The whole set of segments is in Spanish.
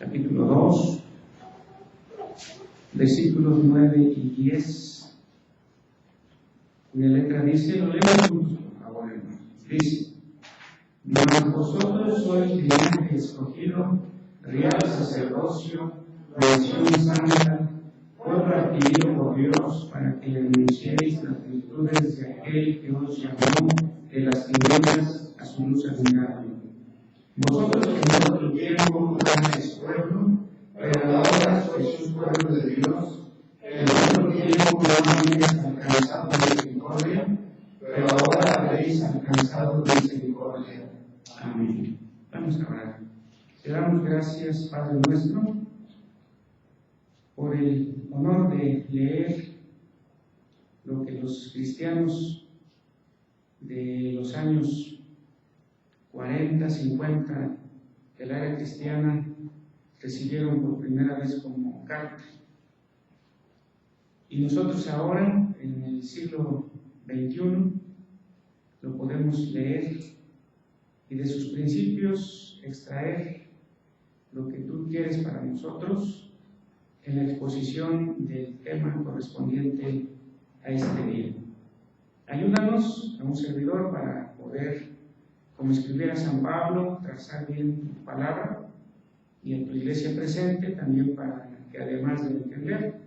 capítulo 2, versículos 9 y 10. La letra dice, lo leemos juntos, por favor, hermanos. Dice: mas vosotros sois linaje escogido, real sacerdocio, nación santa, pueblo adquirido por Dios, para que le anunciéis las virtudes de aquel que os llamó de las tinieblas a su luz admirable. Vosotros en otro tiempo erais pueblo, pero ahora sois un pueblo de Dios. En otro tiempo no habéis alcanzado misericordia, pero ahora habéis alcanzado misericordia. Amén. Vamos a orar. Te damos gracias, Padre nuestro, por el honor de leer lo que los cristianos de los años 40, 50 de la era cristiana recibieron por primera vez como carta. Y nosotros ahora, en el siglo XXI, lo podemos leer y de sus principios extraer lo que tú quieres para nosotros en la exposición del tema correspondiente a este día. Ayúdanos a un servidor para poder, como escribiera San Pablo, trazar bien tu palabra, y en tu iglesia presente también para que, además de entender,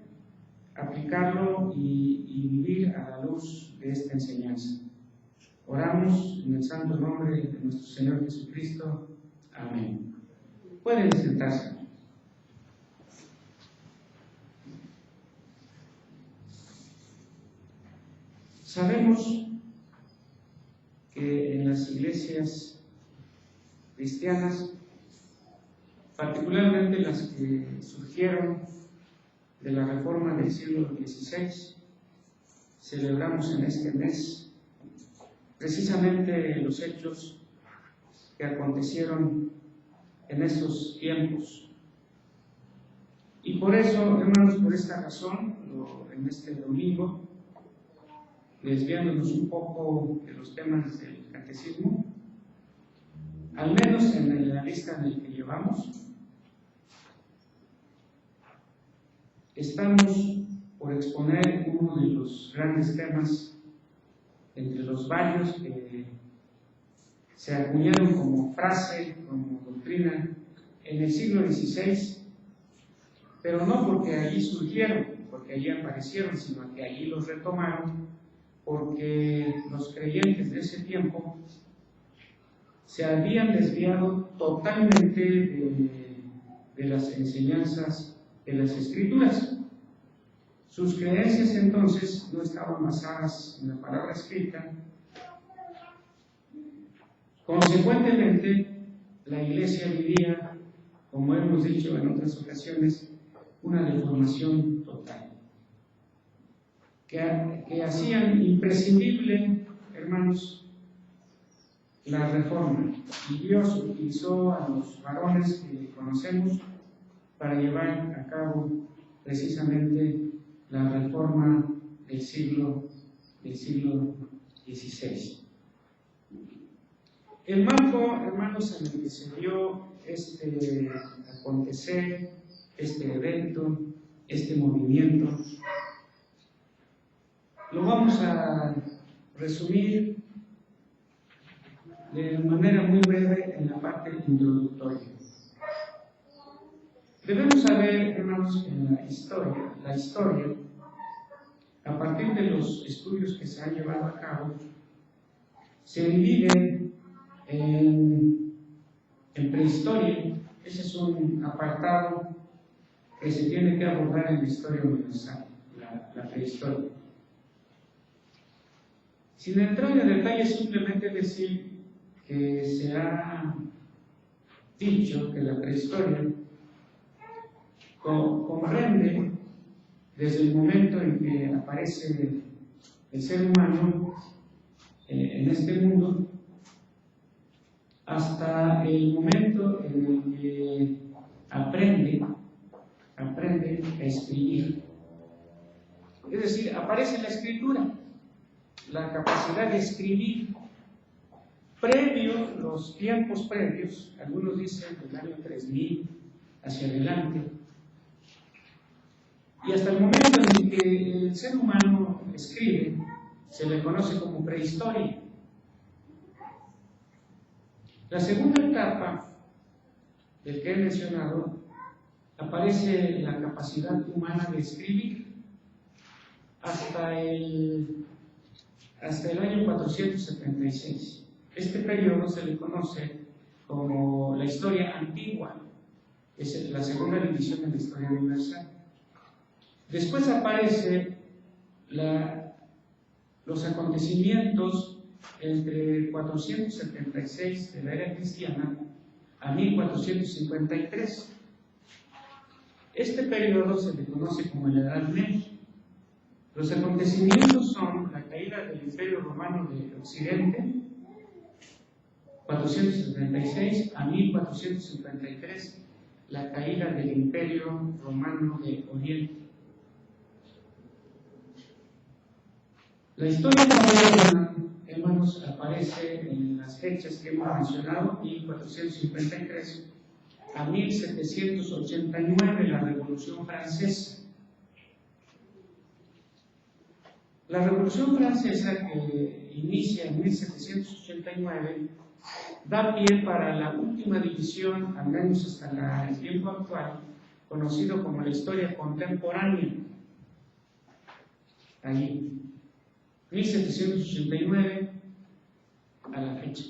aplicarlo y vivir a la luz de esta enseñanza. Oramos en el santo nombre de nuestro Señor Jesucristo. Amén. Pueden sentarse. Sabemos que en las iglesias cristianas, particularmente las que surgieron de la Reforma del siglo XVI, celebramos en este mes precisamente los hechos que acontecieron en esos tiempos. Y por eso, hermanos, por esta razón, en este domingo, desviándonos un poco de los temas del catecismo, al menos en la lista en la que llevamos, estamos por exponer uno de los grandes temas entre los varios que se acuñaron como frase, como doctrina en el siglo XVI, pero no porque allí surgieron, porque allí aparecieron, sino que allí los retomaron, porque los creyentes de ese tiempo se habían desviado totalmente de las enseñanzas de las Escrituras. Sus creencias entonces no estaban basadas en la palabra escrita. Consecuentemente, la Iglesia vivía, como hemos dicho en otras ocasiones, una deformación total, que hacían imprescindible, hermanos, la reforma. Y Dios utilizó a los varones que conocemos para llevar a cabo precisamente la reforma del siglo XVI. El marco, hermanos, en el que se dio este acontecer, este evento, este movimiento, lo vamos a resumir de manera muy breve en la parte introductoria. Debemos saber, hermanos, en la historia, a partir de los estudios que se han llevado a cabo, se divide en prehistoria. Ese es un apartado que se tiene que abordar en la historia universal, la prehistoria. Sin entrar en detalles, simplemente decir que se ha dicho que la prehistoria comprende desde el momento en que aparece el ser humano en este mundo hasta el momento en el que aprende a escribir. Es decir, aparece la escritura, la capacidad de escribir. Los tiempos previos, algunos dicen del año 3000, hacia adelante. Y hasta el momento en el que el ser humano escribe, se le conoce como prehistoria. La segunda etapa del que he mencionado aparece la capacidad humana de escribir hasta el año 476. Este periodo se le conoce como la historia antigua, es la segunda división de la historia universal. Después aparece los acontecimientos entre 476 de la era cristiana a 1453. Este periodo se le conoce como la Edad Media. Los acontecimientos son la caída del Imperio Romano de Occidente, 476 a 1453, la caída del Imperio Romano de Oriente. La historia moderna, hermanos, aparece en las fechas que hemos mencionado, 1453 a 1789, la Revolución Francesa. La Revolución Francesa, que inicia en 1789, da pie para la última división, al menos hasta el tiempo actual, conocido como la historia contemporánea. Allí, 1789 a la fecha.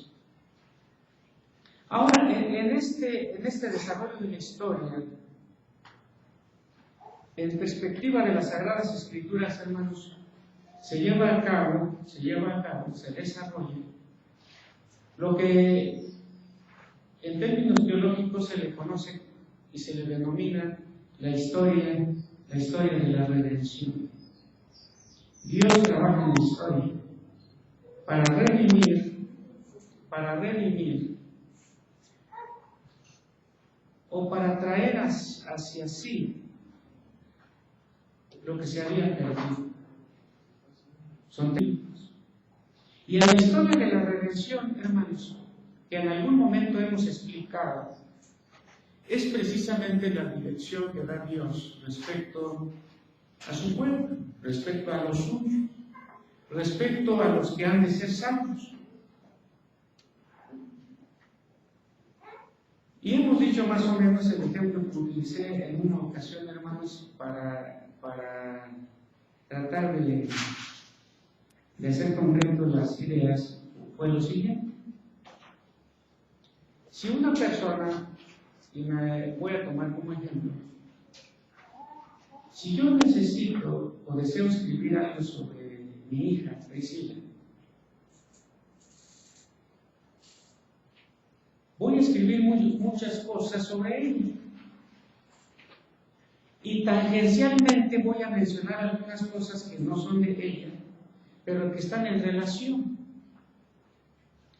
Ahora, en este desarrollo de la historia, en perspectiva de las Sagradas Escrituras, hermanos, se desarrolla lo que en términos teológicos se le conoce y se le denomina la historia de la redención. Dios trabaja en la historia para redimir o para traer hacia sí lo que se había perdido. Son tiempos. Y en la historia de la redención, hermanos, que en algún momento hemos explicado, es precisamente la dirección que da Dios respecto a su pueblo, respecto a los suyos, respecto a los que han de ser salvos. Y hemos dicho más o menos el ejemplo que utilicé en una ocasión, hermanos, para tratar de hacer concretas las ideas, fue lo siguiente. Si una persona, y me voy a tomar como ejemplo, si yo necesito o deseo escribir algo sobre mi hija, Priscila, voy a escribir muchas cosas sobre ella. Y tangencialmente voy a mencionar algunas cosas que no son de ella, pero que están en relación.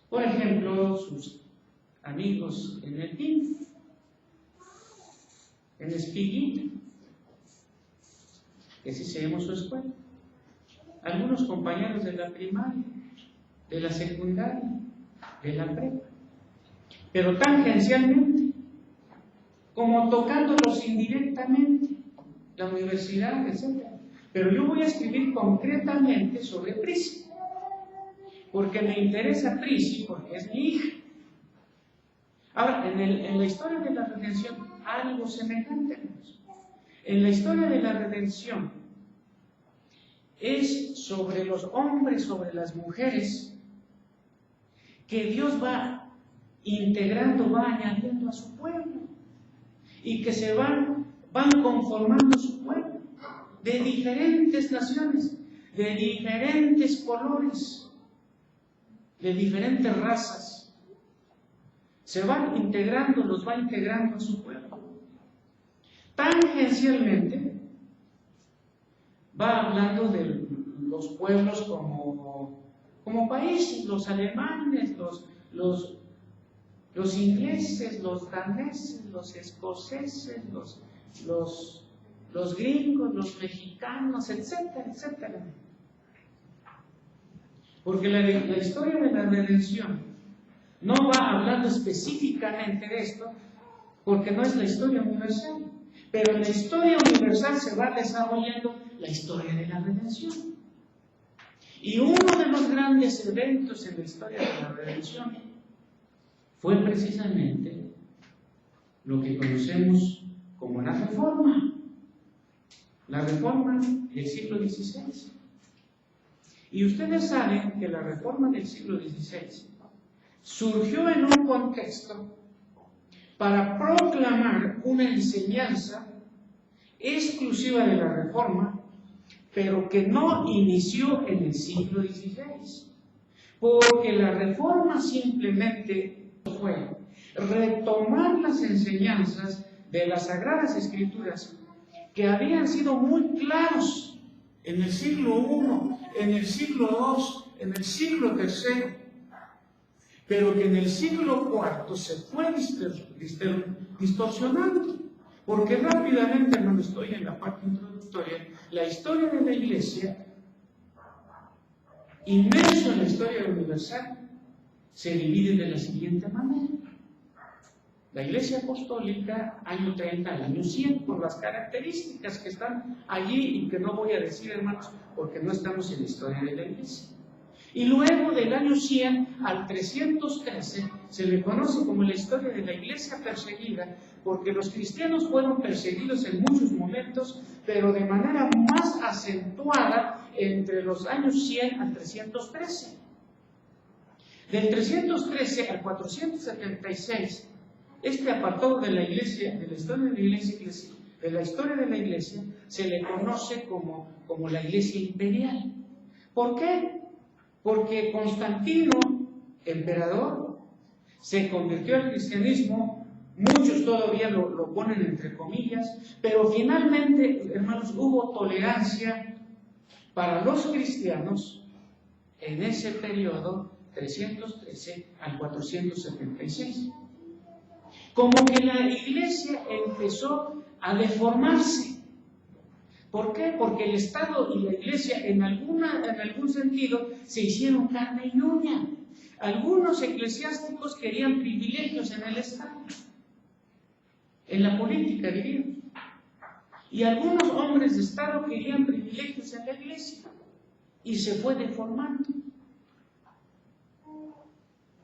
Por ejemplo, sus amigos en el team, en Espiguita, que así se llama su escuela, algunos compañeros de la primaria, de la secundaria, de la prepa, pero tangencialmente, como tocándolos indirectamente, la universidad, etc. Pero yo voy a escribir concretamente sobre Prisi, porque me interesa Prisi, porque es mi hija. Ahora, en la historia de la redención, algo semejante. En la historia de la redención, es sobre los hombres, sobre las mujeres, que Dios va integrando, va añadiendo a su pueblo, y que se van conformando su pueblo, de diferentes naciones, de diferentes colores, de diferentes razas. Se van integrando, los va integrando a su pueblo. Tangencialmente, va hablando de los pueblos como países, los alemanes, los ingleses, los daneses, los escoceses, los gringos, los mexicanos, etcétera, etcétera. Porque la historia de la redención no va hablando específicamente de esto, porque no es la historia universal. Pero en la historia universal se va desarrollando la historia de la redención. Y uno de los grandes eventos en la historia de la redención fue precisamente lo que conocemos como la Reforma. La Reforma del siglo XVI. Y ustedes saben que la Reforma del siglo XVI surgió en un contexto para proclamar una enseñanza exclusiva de la Reforma, pero que no inició en el siglo XVI, porque la Reforma simplemente fue retomar las enseñanzas de las Sagradas Escrituras que habían sido muy claros en el siglo I, en el siglo II, en el siglo III, pero que en el siglo IV se fue distorsionando. Porque rápidamente, hermano, estoy en la parte introductoria, la historia de la Iglesia, inmerso en la historia universal, se divide de la siguiente manera. La Iglesia Apostólica, año 30 al año 100, por las características que están allí y que no voy a decir, hermanos, porque no estamos en la historia de la Iglesia. Y luego del año 100 al 313 se le conoce como la historia de la Iglesia perseguida, porque los cristianos fueron perseguidos en muchos momentos, pero de manera más acentuada entre los años 100 al 313. Del 313 al 476, este apartado de la Iglesia, de la historia de la Iglesia, se le conoce como la Iglesia imperial. ¿Por qué? Porque Constantino, emperador, se convirtió al cristianismo, muchos todavía lo ponen entre comillas, pero finalmente, hermanos, hubo tolerancia para los cristianos en ese periodo 313 al 476. Como que la Iglesia empezó a deformarse. ¿Por qué? Porque el Estado y la Iglesia en algún sentido se hicieron carne y uña. Algunos eclesiásticos querían privilegios en el Estado, en la política diríamos. Y algunos hombres de Estado querían privilegios en la Iglesia. Y se fue deformando.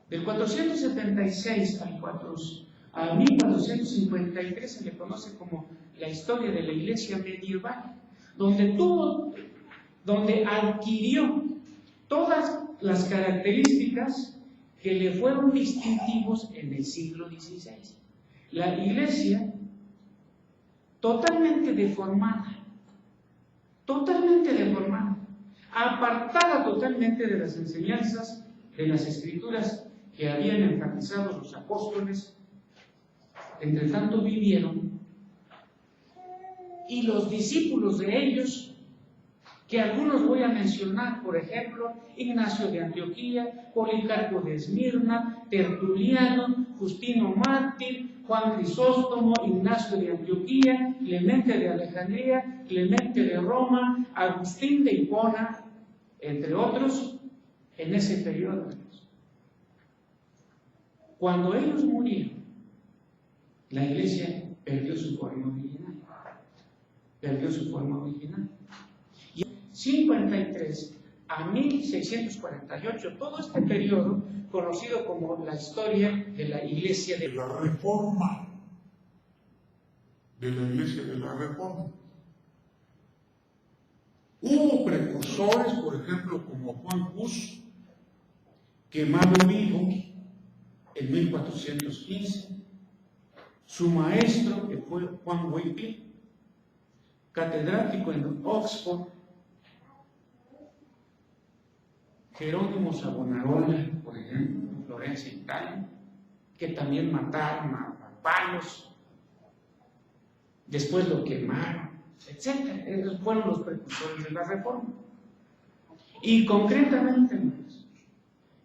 Del 476 a 1453 se le conoce como la historia de la Iglesia medieval, donde adquirió todas las características que le fueron distintivos en el siglo XVI. La Iglesia totalmente deformada, apartada totalmente de las enseñanzas de las Escrituras que habían enfatizado los apóstoles. Entre tanto vivieron, y los discípulos de ellos, que algunos voy a mencionar, por ejemplo, Ignacio de Antioquía, Policarpo de Esmirna, Tertuliano, Justino Mártir, Juan Crisóstomo, Ignacio de Antioquía, Clemente de Alejandría, Clemente de Roma, Agustín de Hipona, entre otros, en ese periodo. Cuando ellos murieron, la Iglesia perdió su forma original. Y 53 a 1648, todo este periodo conocido como la historia de la Iglesia de la Reforma. De la Iglesia de la Reforma. Hubo precursores, por ejemplo, como Juan Hus, quemado vivo en 1415. Su maestro, que fue Juan Wycliffe, catedrático en Oxford. Jerónimo Savonarola, por ejemplo, en Florencia, Italia, que también mataron a palos, después lo quemaron, etc. Esos fueron los precursores de la Reforma. Y concretamente,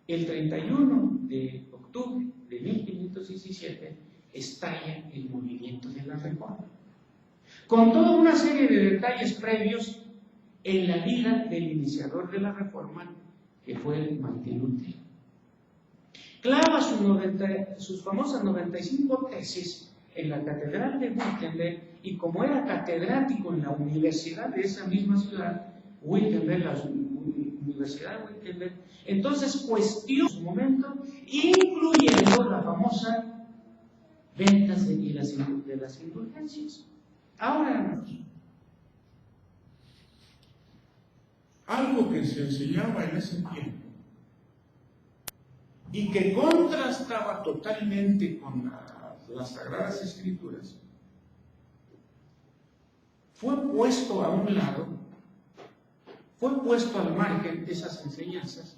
el 31 de octubre de 1517 estalla el movimiento de la Reforma, con toda una serie de detalles previos en la vida del iniciador de la Reforma, que fue Martín Lutero. Clava sus famosas 95 tesis en la Catedral de Wittenberg, y como era catedrático en la universidad de esa misma ciudad, Wittenberg, la Universidad de Wittenberg, entonces cuestionó en su momento, incluyendo la famosa ventas de las indulgencias. Ahora, hermanos, algo que se enseñaba en ese tiempo y que contrastaba totalmente con las Sagradas Escrituras, fue puesto a un lado, fue puesto al margen de esas enseñanzas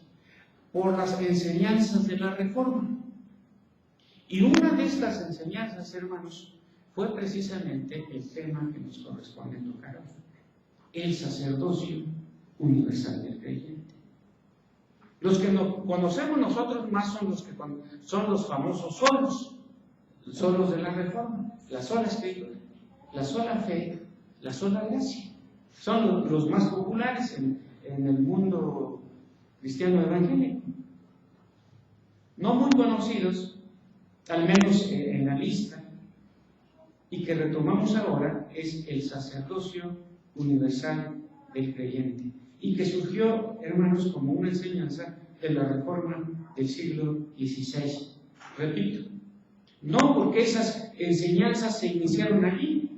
por las enseñanzas de la Reforma. Y una de estas enseñanzas, hermanos, fue precisamente el tema que nos corresponde tocar hoy: el sacerdocio universal del creyente. Los que no conocemos nosotros más son los famosos solos de la Reforma, la sola Escritura, la sola fe, la sola gracia. Son los más populares en el mundo cristiano evangélico. No muy conocidos, al menos en la lista, y que retomamos ahora, es el sacerdocio universal del creyente, y que surgió, hermanos, como una enseñanza de la Reforma del siglo XVI. Repito, no porque esas enseñanzas se iniciaron allí,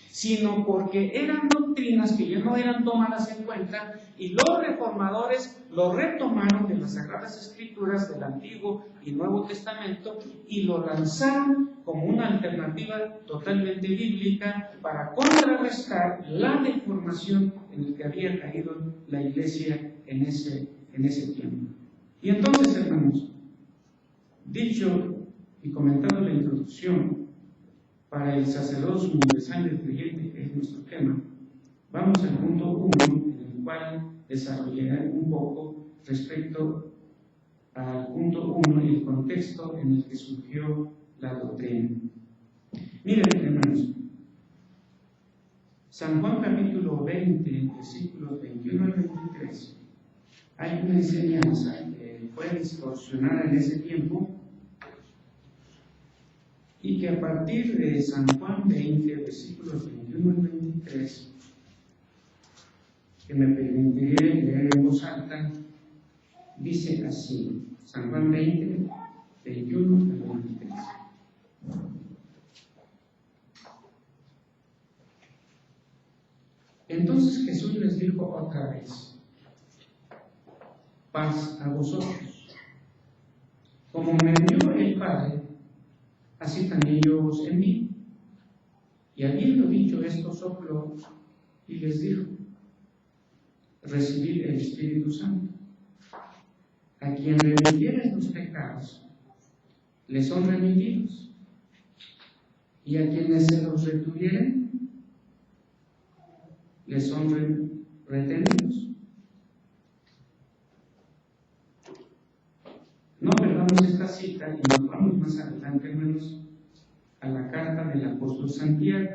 sino porque eran doctrinas que ya no eran tomadas en cuenta, y los reformadores lo retomaron de las Sagradas Escrituras del Antiguo y Nuevo Testamento y lo lanzaron como una alternativa totalmente bíblica para contrarrestar la deformación en la que había caído la Iglesia en ese tiempo. Y entonces, hermanos, dicho y comentado la introducción para el sacerdocio universal del creyente, que es nuestro tema, vamos al punto 1, en el cual desarrollaré un poco respecto al punto 1 y el contexto en el que surgió la doctrina. Miren, hermanos, San Juan capítulo 20, versículos 21 al 23, hay una enseñanza que fue distorsionada en ese tiempo y que a partir de San Juan 20, versículos 21 al 23, que me permitiré leer en voz alta, dice así: San Juan 20, 21 al 23. Entonces Jesús les dijo otra vez: paz a vosotros. Como me envió el Padre, así también yo os envío. Y habiendo dicho esto, sopló y les dijo: recibid el Espíritu Santo. A quien remitieres los pecados, les son remitidos, y a quienes se los retuvieren, les son retenidos. No perdamos esta cita y nos vamos más adelante, hermanos, a la carta del apóstol Santiago,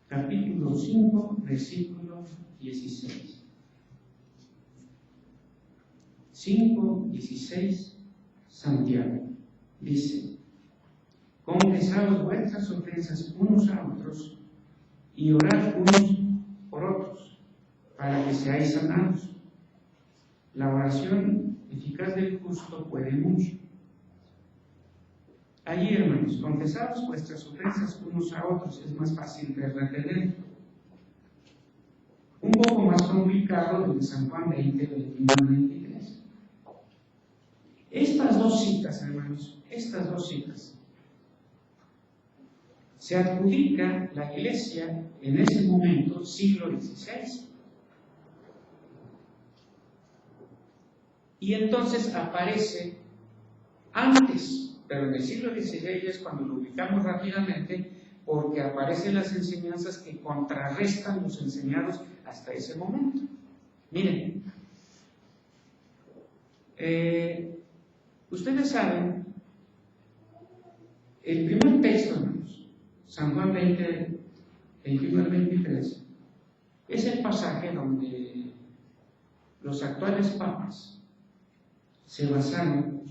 capítulo 5, versículo 16. 5:16, Santiago dice: confesaos vuestras ofensas unos a otros y orad unos por otros para que seáis sanados. La oración eficaz del justo puede mucho. Allí, hermanos, confesaos vuestras ofensas unos a otros, es más fácil de retener. Un poco más complicado de San Juan 20, 21 al 23. Estas dos citas, hermanos, se adjudica la Iglesia en ese momento, siglo XVI. Y entonces aparece antes, pero en el siglo XVI es cuando lo ubicamos rápidamente, porque aparecen las enseñanzas que contrarrestan los enseñados hasta ese momento. Miren, ustedes saben, el primer texto, hermanos, San Juan 20, 21 al 23, es el pasaje donde los actuales papas se basaron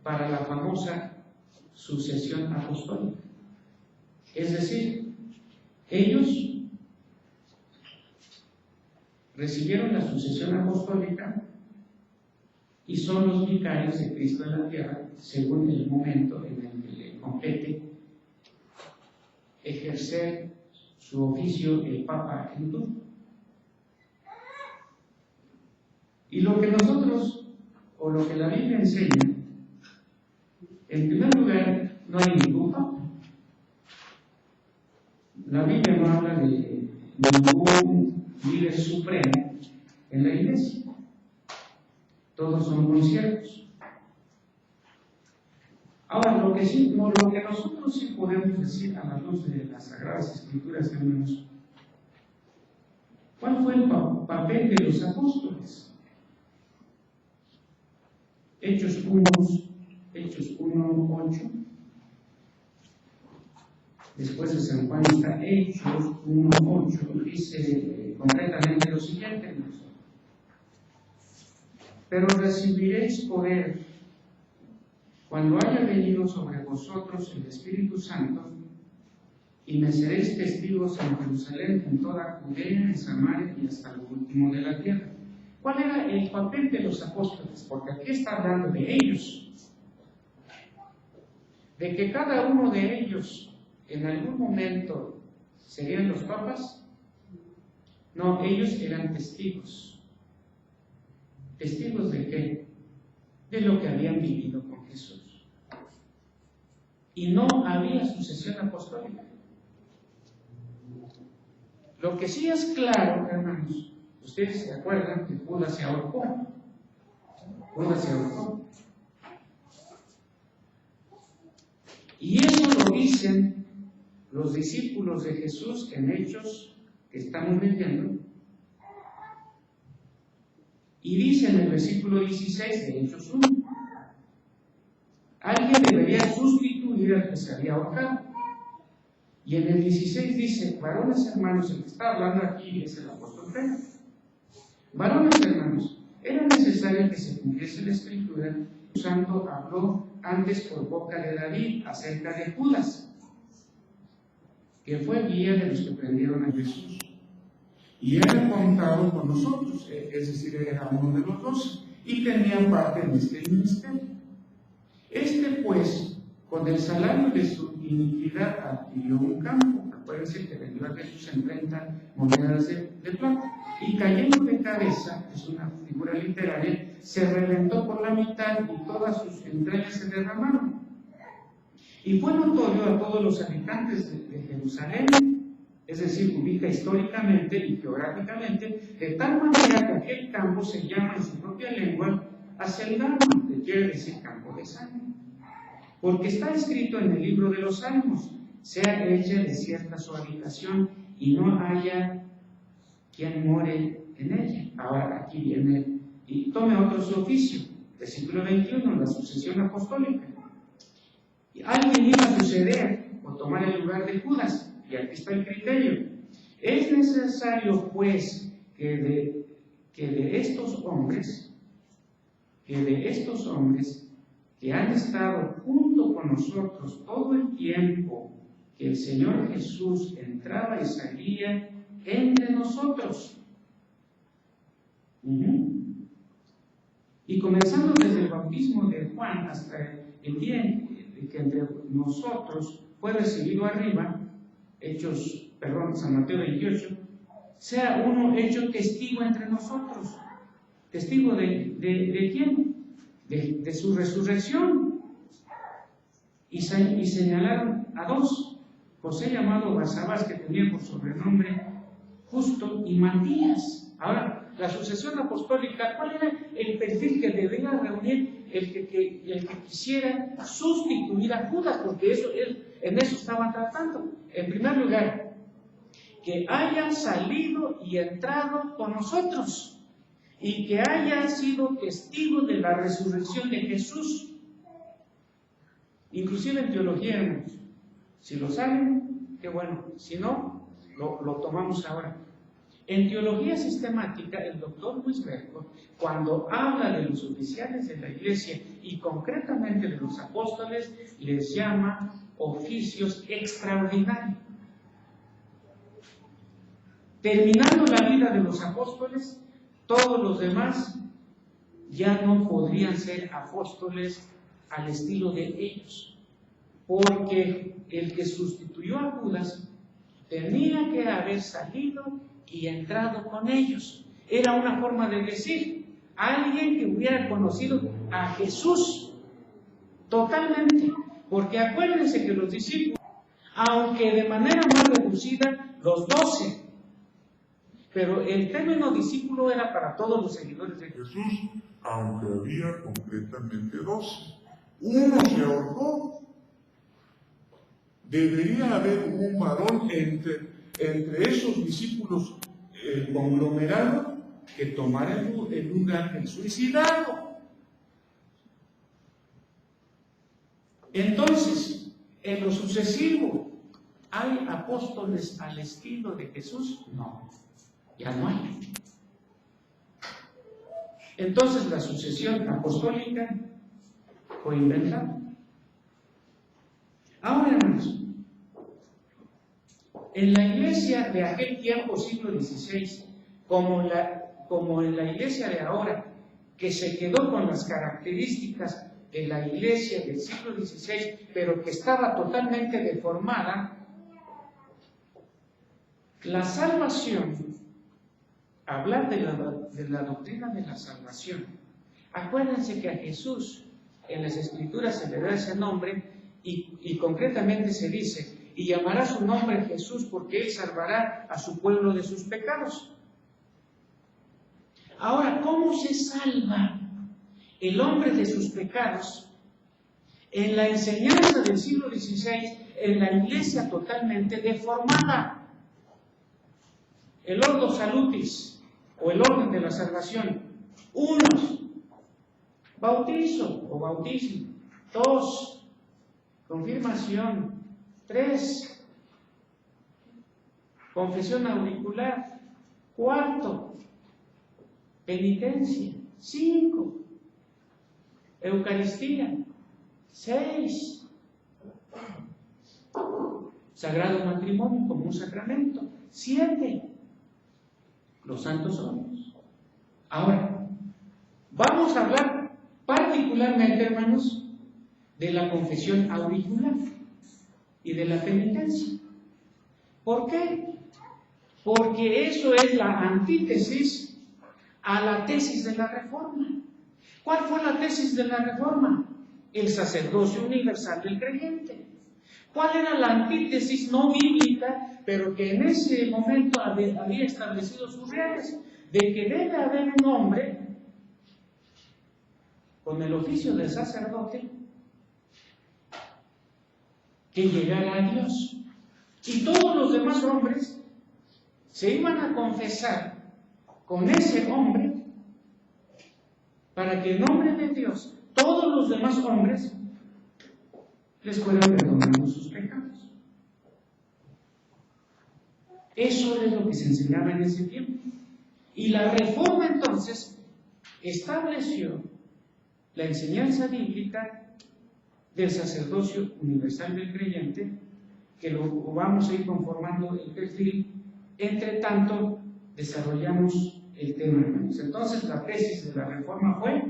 para la famosa sucesión apostólica. Es decir, ellos recibieron la sucesión apostólica y son los vicarios de Cristo en la tierra según el momento en el que le compete ejercer su oficio el Papa en turno. Y lo que nosotros, o lo que la Biblia enseña, en primer lugar, no hay ningún Papa. La Biblia no habla de ningún líder supremo en la Iglesia. Todos son conciertos. Ahora, lo que nosotros sí podemos decir a la luz de las Sagradas Escrituras, hermanos, ¿cuál fue el papel de los apóstoles? Hechos 1:8. Después de San Juan está Hechos 1:8, dice concretamente lo siguiente, hermanos. Pero recibiréis poder cuando haya venido sobre vosotros el Espíritu Santo, y me seréis testigos en Jerusalén, en toda Judea, en Samaria y hasta lo último de la tierra. ¿Cuál era el papel de los apóstoles? Porque aquí está hablando de ellos, de que cada uno de ellos en algún momento serían los papas. No, ellos eran testigos. ¿Testigos de qué? De lo que habían vivido con Jesús. Y no había sucesión apostólica. Lo que sí es claro, hermanos, ustedes se acuerdan que Judas se ahorcó. Y eso lo dicen los discípulos de Jesús en Hechos que estamos leyendo. Y dice en el versículo 16 de Hechos 1, alguien debería sustituir al que se había ahorcado. Y en el 16 dice, varones hermanos, el que está hablando aquí es el apóstol Pedro. Varones hermanos, era necesario que se cumpliese la Escritura. El Santo habló antes por boca de David acerca de Judas, que fue guía de los que prendieron a Jesús. Y era contado con nosotros, es decir, era uno de los 12, y tenía parte en este ministerio. Pues, con el salario de su iniquidad adquirió un campo. Acuérdense que vendió a Jesús en 30 monedas de plata. Y cayendo de cabeza, es una figura literaria, se reventó por la mitad y todas sus entrañas se derramaron. Y fue notorio a todos los habitantes de Jerusalén, es decir, ubica históricamente y geográficamente, de tal manera que aquel campo se llama en su propia lengua Aselgama, que quiere decir campo de sangre. Porque está escrito en el libro de los Salmos, sea hecha desierta su habitación y no haya quien more en ella. Ahora aquí viene, y tome otro su oficio, versículo 21, la sucesión apostólica. Alguien iba a suceder o tomar el lugar de Judas, y aquí está el criterio. Es necesario, pues, que de estos hombres que han estado junto con nosotros todo el tiempo que el Señor Jesús entraba y salía entre nosotros. Y comenzando desde el bautismo de Juan hasta el día en que entre nosotros fue recibido arriba, San Mateo 28, sea uno hecho testigo entre nosotros. ¿Testigo de quién? De su resurrección. Y señalaron a 2, José llamado Barsabás, que tenía por sobrenombre Justo, y Matías. Ahora, la sucesión apostólica, ¿cuál era el perfil que debía reunir el que quisiera sustituir a Judas? Porque en eso estaban tratando. En primer lugar, que haya salido y entrado con nosotros, y que haya sido testigo de la resurrección de Jesús. Inclusive en teología, hermanos, si lo saben, qué bueno, si no, lo tomamos ahora. En teología sistemática, el doctor Luis Berco, cuando habla de los oficiales de la Iglesia y concretamente de los apóstoles, les llama oficios extraordinarios. Terminando la vida de los apóstoles, todos los demás ya no podrían ser apóstoles al estilo de ellos, porque el que sustituyó a Judas tenía que haber salido y entrado con ellos. Era una forma de decir, alguien que hubiera conocido a Jesús totalmente, porque acuérdense que los discípulos, aunque de manera más reducida, los 12, pero el término discípulo era para todos los seguidores de Jesús, aunque había concretamente 12. Uno se ahorcó. Debería haber un varón entre esos discípulos conglomerados que tomara el lugar del suicidado. Entonces, en lo sucesivo, ¿hay apóstoles al estilo de Jesús? No, ya no hay. Entonces la sucesión apostólica fue inventada. Ahora, hermanos, en la iglesia de aquel tiempo, siglo XVI, como en la iglesia de ahora, que se quedó con las características de la iglesia del siglo XVI, pero que estaba totalmente deformada, la salvación, hablar de la doctrina de la salvación, acuérdense que a Jesús en las Escrituras se le da ese nombre y concretamente se dice, y llamará su nombre Jesús porque Él salvará a su pueblo de sus pecados. Ahora, ¿cómo se salva el hombre de sus pecados? En la enseñanza del siglo XVI, en la iglesia totalmente deformada. El ordo salutis, o el orden de la salvación. 1, bautizo o bautismo. 2, confirmación. 3, confesión auricular. 4, penitencia. 5, Eucaristía. 6, sagrado matrimonio como un sacramento. 7, los santos óleos. Ahora, vamos a hablar particularmente, hermanos, de la confesión auricular y de la penitencia. ¿Por qué? Porque eso es la antítesis a la tesis de la Reforma. ¿Cuál fue la tesis de la Reforma? El sacerdocio universal del creyente. ¿Cuál era la antítesis no bíblica, pero que en ese momento había establecido sus reales? De que debe haber un hombre con el oficio del sacerdote que llegara a Dios. Y todos los demás hombres se iban a confesar con ese hombre para que en nombre de Dios todos los demás hombres les fueran perdonando sus pecados. Eso es lo que se enseñaba en ese tiempo. Y la Reforma entonces estableció la enseñanza bíblica del sacerdocio universal del creyente, que lo vamos a ir conformando el perfil, entre tanto desarrollamos el tema. Entonces la tesis de la Reforma fue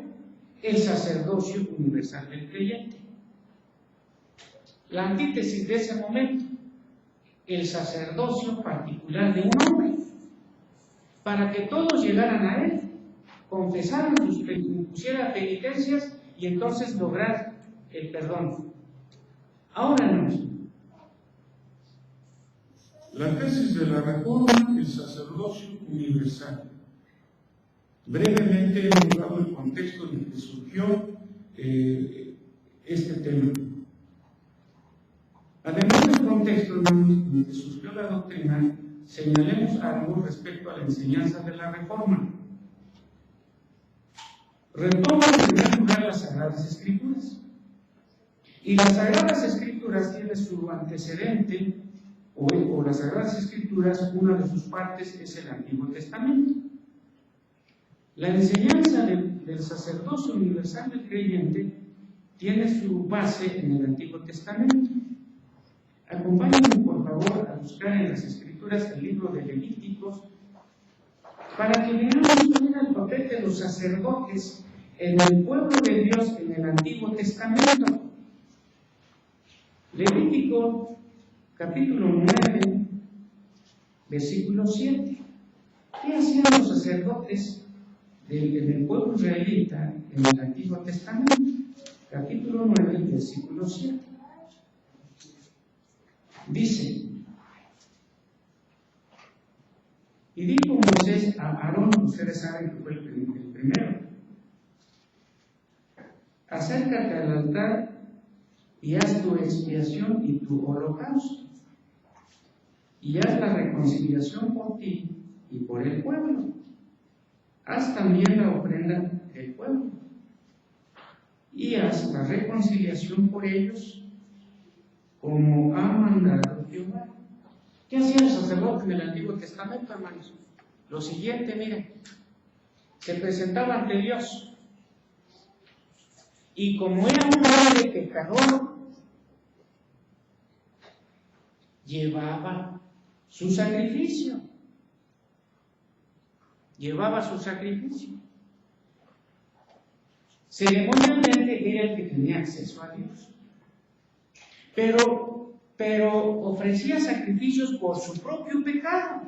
el sacerdocio universal del creyente. La antítesis de ese momento, el sacerdocio particular de un hombre, para que todos llegaran a él, confesaran sus pecados, pusieran penitencias y entonces lograr el perdón. Ahora, hermanos, la tesis de la Reforma, el sacerdocio universal. Brevemente hemos dado el contexto en el que surgió este tema. Además del contexto en el que surgió la doctrina, señalemos algo respecto a la enseñanza de la Reforma. Retoma en primer lugar las Sagradas Escrituras. Y las Sagradas Escrituras tienen su antecedente o las Sagradas Escrituras, una de sus partes es el Antiguo Testamento. La enseñanza del sacerdocio universal del creyente tiene su base en el Antiguo Testamento. Acompáñenme, por favor, a buscar en las Escrituras el libro de Levíticos para que veamos cuál era el papel de los sacerdotes en el pueblo de Dios en el Antiguo Testamento. Levítico, capítulo 9, versículo 7. ¿Qué hacían los sacerdotes en el pueblo israelita en el Antiguo Testamento? Capítulo 9, versículo 7. Dice: y dijo Moisés a Aarón, ustedes saben que fue el primero: acércate al altar y haz tu expiación y tu holocausto, y haz la reconciliación por ti y por el pueblo. Haz también la ofrenda del pueblo, y haz la reconciliación por ellos, como ha mandado Jehová. ¿Qué hacían los sacerdotes en el Antiguo Testamento, hermanos? Lo siguiente, miren: se presentaba ante Dios, y como era un hombre pecador, llevaba su sacrificio. Ceremonialmente era el que tenía acceso a Dios, pero ofrecía sacrificios por su propio pecado.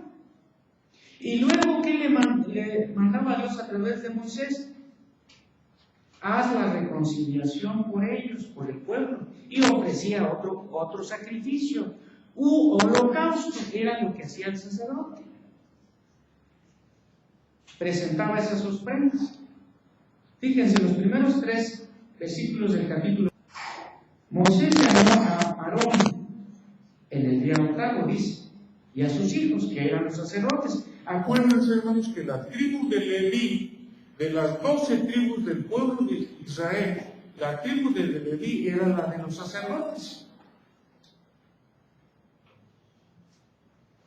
Y luego, ¿qué le mandaba a Dios a través de Moisés? Haz la reconciliación por ellos, por el pueblo. Y ofrecía otro sacrificio. Holocausto era lo que hacía el sacerdote. Presentaba esas ofrendas. Fíjense, los primeros 3 versículos del capítulo. Moisés llamó a Aarón en el día 8, dice, y a sus hijos, que eran los sacerdotes. Acuérdense, hermanos, que la tribu de Leví, de las 12 tribus del pueblo de Israel, la tribu de Leví era la de los sacerdotes.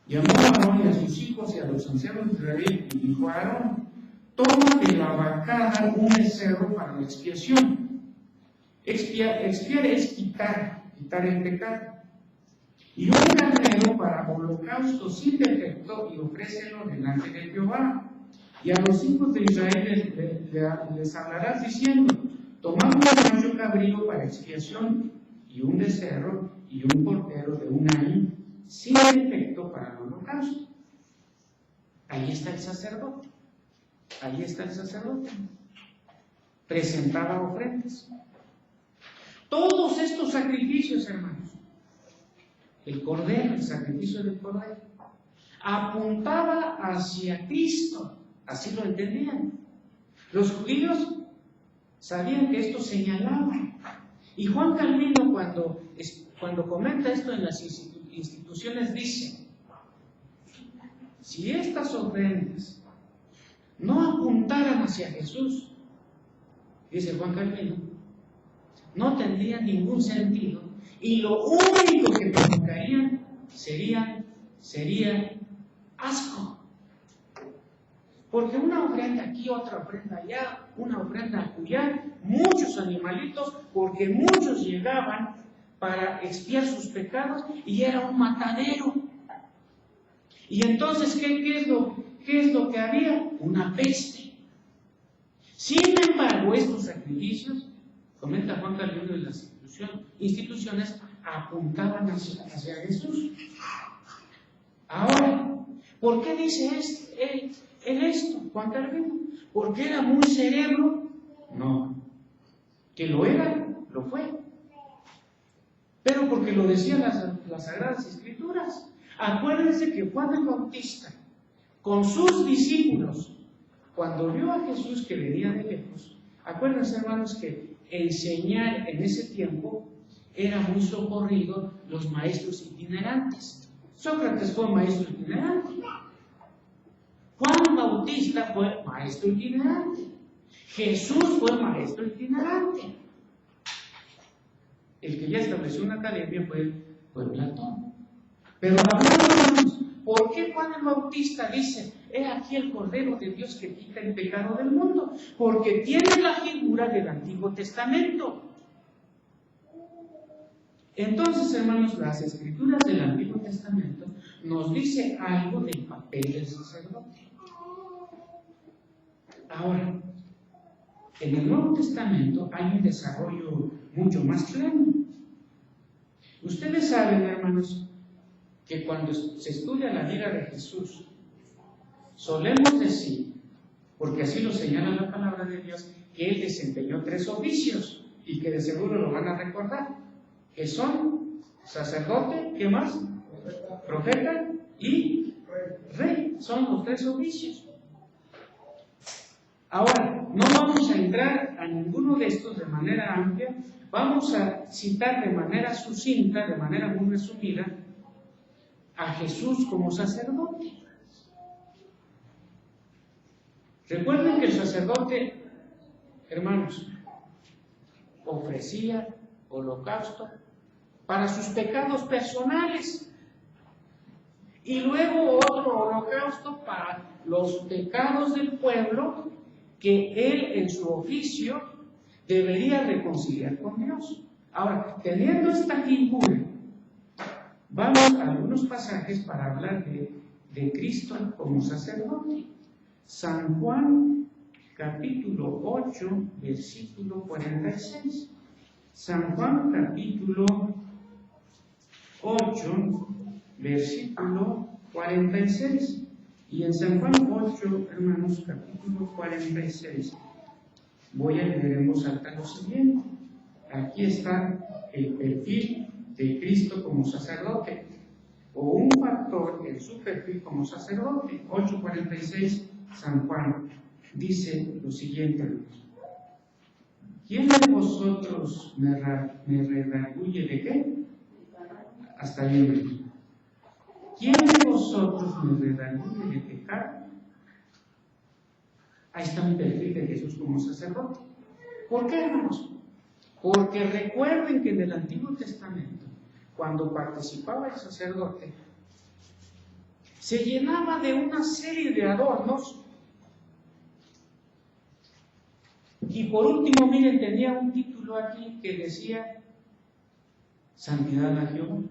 Llamó a Aarón y a sus hijos y a los ancianos de Israel, y dijo a Aarón: toma de la vacada un becerro para la expiación. Expiar es quitar el pecado. Y un carnero para holocausto sin defecto, y ofrécelo delante de Jehová. Y a los hijos de Israel les hablarás diciendo: tomad un macho cabrío para expiación, y un becerro y un cordero de 1 año sin defecto para el holocausto. Ahí está el sacerdote. Presentaba ofrendas. Todos estos sacrificios, hermanos, el sacrificio del cordero, apuntaba hacia Cristo. Así lo entendían. Los judíos sabían que esto señalaba. Y Juan Calvino, cuando comenta esto en las instituciones, dice: si estas ofrendas no apuntaran hacia Jesús, dice Juan Calvino, no tendrían ningún sentido, y lo único que provocarían sería asco. Porque una ofrenda aquí, otra ofrenda allá, una ofrenda acullá, muchos animalitos, porque muchos llegaban para expiar sus pecados y era un matadero. Y entonces, ¿qué es lo que había? Una peste. Sin embargo, estos sacrificios, comenta Juan Calvino, de las instituciones apuntaban hacia Jesús. Ahora, ¿por qué dice esto, Juan Calvino? ¿Porque era muy cerebro? No. Que lo era, lo fue. Pero porque lo decían las Sagradas Escrituras. Acuérdense que Juan el Bautista, con sus discípulos, cuando vio a Jesús que venía de lejos, acuérdense, hermanos, que enseñar en ese tiempo era muy socorrido los maestros itinerantes. Sócrates fue maestro itinerante. Juan Bautista fue maestro itinerante. Jesús fue maestro itinerante. El que ya estableció una academia fue Platón. Pero hablamos, ¿por qué Juan el Bautista dice, he aquí el Cordero de Dios que quita el pecado del mundo? Porque tiene la figura del Antiguo Testamento. Entonces, hermanos, las escrituras del Antiguo Testamento nos dice algo del papel del sacerdote. Ahora, en el Nuevo Testamento hay un desarrollo mucho más pleno. Ustedes saben, hermanos, que cuando se estudia la vida de Jesús, solemos decir, porque así lo señala la palabra de Dios, que Él desempeñó 3 oficios, y que de seguro lo van a recordar, que son sacerdote, ¿qué más? Profeta y rey. Son los 3 oficios. Ahora, no vamos a entrar a ninguno de estos de manera amplia, vamos a citar de manera sucinta, de manera muy resumida, a Jesús como sacerdote. Recuerden que el sacerdote, hermanos, ofrecía holocausto para sus pecados personales y luego otro holocausto para los pecados del pueblo que él en su oficio debería reconciliar con Dios. Ahora, teniendo esta figura, vamos a algunos pasajes para hablar de Cristo como sacerdote. San Juan, capítulo 8, versículo 46. San Juan, capítulo 8, versículo 46. Y en San Juan 8, hermanos, capítulo 46, voy a leer en voz alta lo siguiente. Aquí está el perfil de Cristo como sacerdote, o un factor en su perfil como sacerdote. 8:46, San Juan dice lo siguiente, hermanos. ¿Quién de vosotros me redarguye de qué? Hasta ahí, hermanos. ¿Quién de vosotros me redarguye de pecado? Ahí está un perfil de Jesús como sacerdote. ¿Por qué, hermanos? Porque recuerden que en el Antiguo Testamento, cuando participaba el sacerdote, se llenaba de una serie de adornos. Y por último, miren, tenía un título aquí que decía Santidad a Jehová.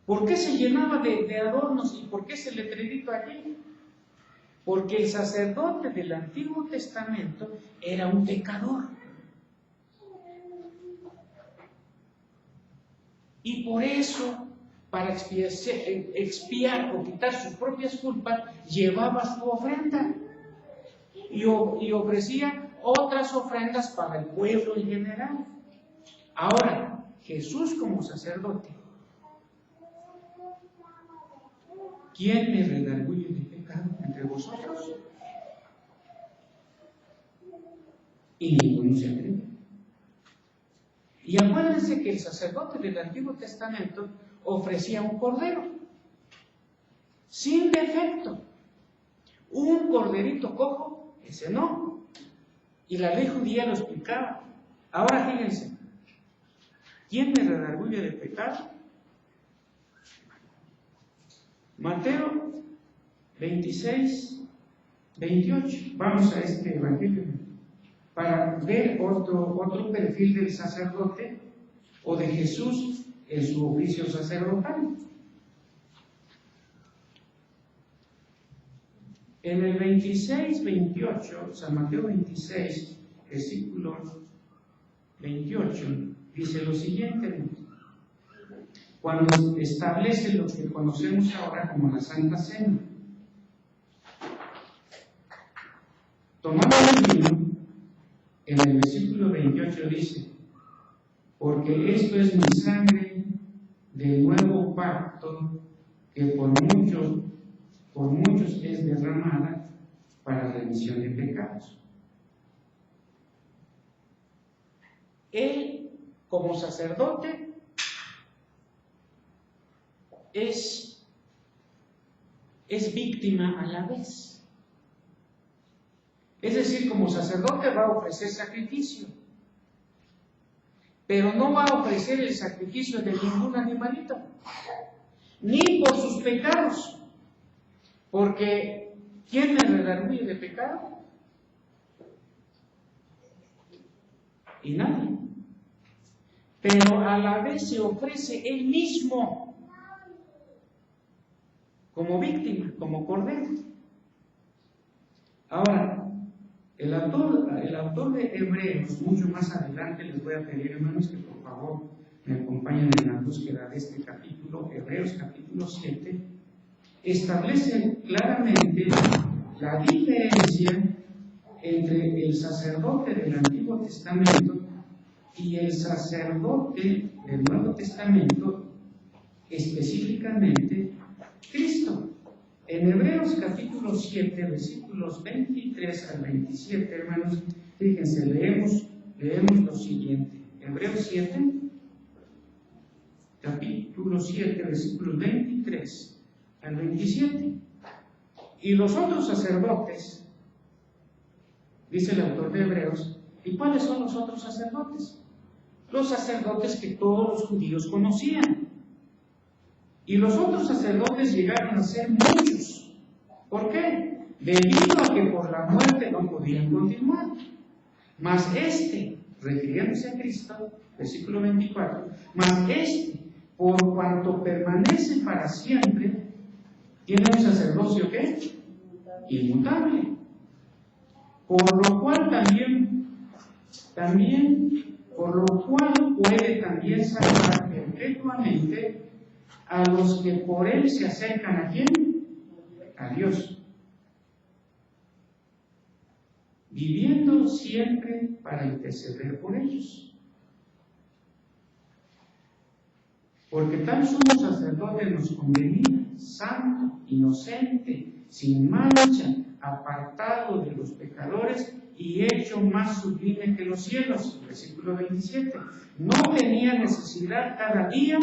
¿Por qué se llenaba de adornos y por qué ese letrerito aquí? Porque el sacerdote del Antiguo Testamento era un pecador. Y por eso, para expiar o quitar sus propias culpas, llevaba su ofrenda y ofrecía otras ofrendas para el pueblo en general. Ahora, Jesús como sacerdote, ¿quién me redarguye de pecado entre vosotros? Y ninguno se atreve. Y acuérdense que el sacerdote del Antiguo Testamento ofrecía un cordero, sin defecto. Un corderito cojo, ese no. Y la ley judía lo explicaba. Ahora fíjense, ¿quién me redarguye de pecado? Mateo 26, 28. Vamos a este evangelio para ver otro perfil del sacerdote o de Jesús en su oficio sacerdotal. En el 26, 28, San Mateo 26, versículo 28, dice lo siguiente: cuando establece lo que conocemos ahora como la Santa Cena, tomando el vino, en el versículo 28 dice: porque esto es mi sangre del nuevo pacto, que por muchos es derramada para remisión de pecados. Él, como sacerdote, es víctima a la vez. Es decir, como sacerdote va a ofrecer sacrificio, pero no va a ofrecer el sacrificio de ningún animalito, ni por sus pecados, porque ¿quién me redarguye de pecado? Y nadie. Pero a la vez se ofrece él mismo como víctima, como cordero. Ahora, el autor de Hebreos, mucho más adelante, les voy a pedir, hermanos, que por favor me acompañen en la búsqueda de este capítulo, Hebreos capítulo 7, establece claramente la diferencia entre el sacerdote del Antiguo Testamento y el sacerdote del Nuevo Testamento, específicamente Cristo. En Hebreos capítulo 7, versículos 23 al 27, hermanos, fíjense, leemos lo siguiente. Hebreos 7, capítulo 7, versículos 23 al 27. Y los otros sacerdotes, dice el autor de Hebreos, ¿y cuáles son los otros sacerdotes? Los sacerdotes que todos los judíos conocían. Y los otros sacerdotes llegaron a ser muchos. ¿Por qué? Debido a que por la muerte no podían continuar. Mas refiriéndose a Cristo, versículo 24, mas por cuanto permanece para siempre, tiene un sacerdocio ¿qué? Inmutable. Por lo cual puede también salvar perpetuamente a los que por él se acercan ¿a quién? A Dios. Viviendo siempre para interceder por ellos. Porque tal sumo sacerdote nos convenía, santo, inocente, sin mancha, apartado de los pecadores y hecho más sublime que los cielos. Versículo 27. No tenía necesidad cada día,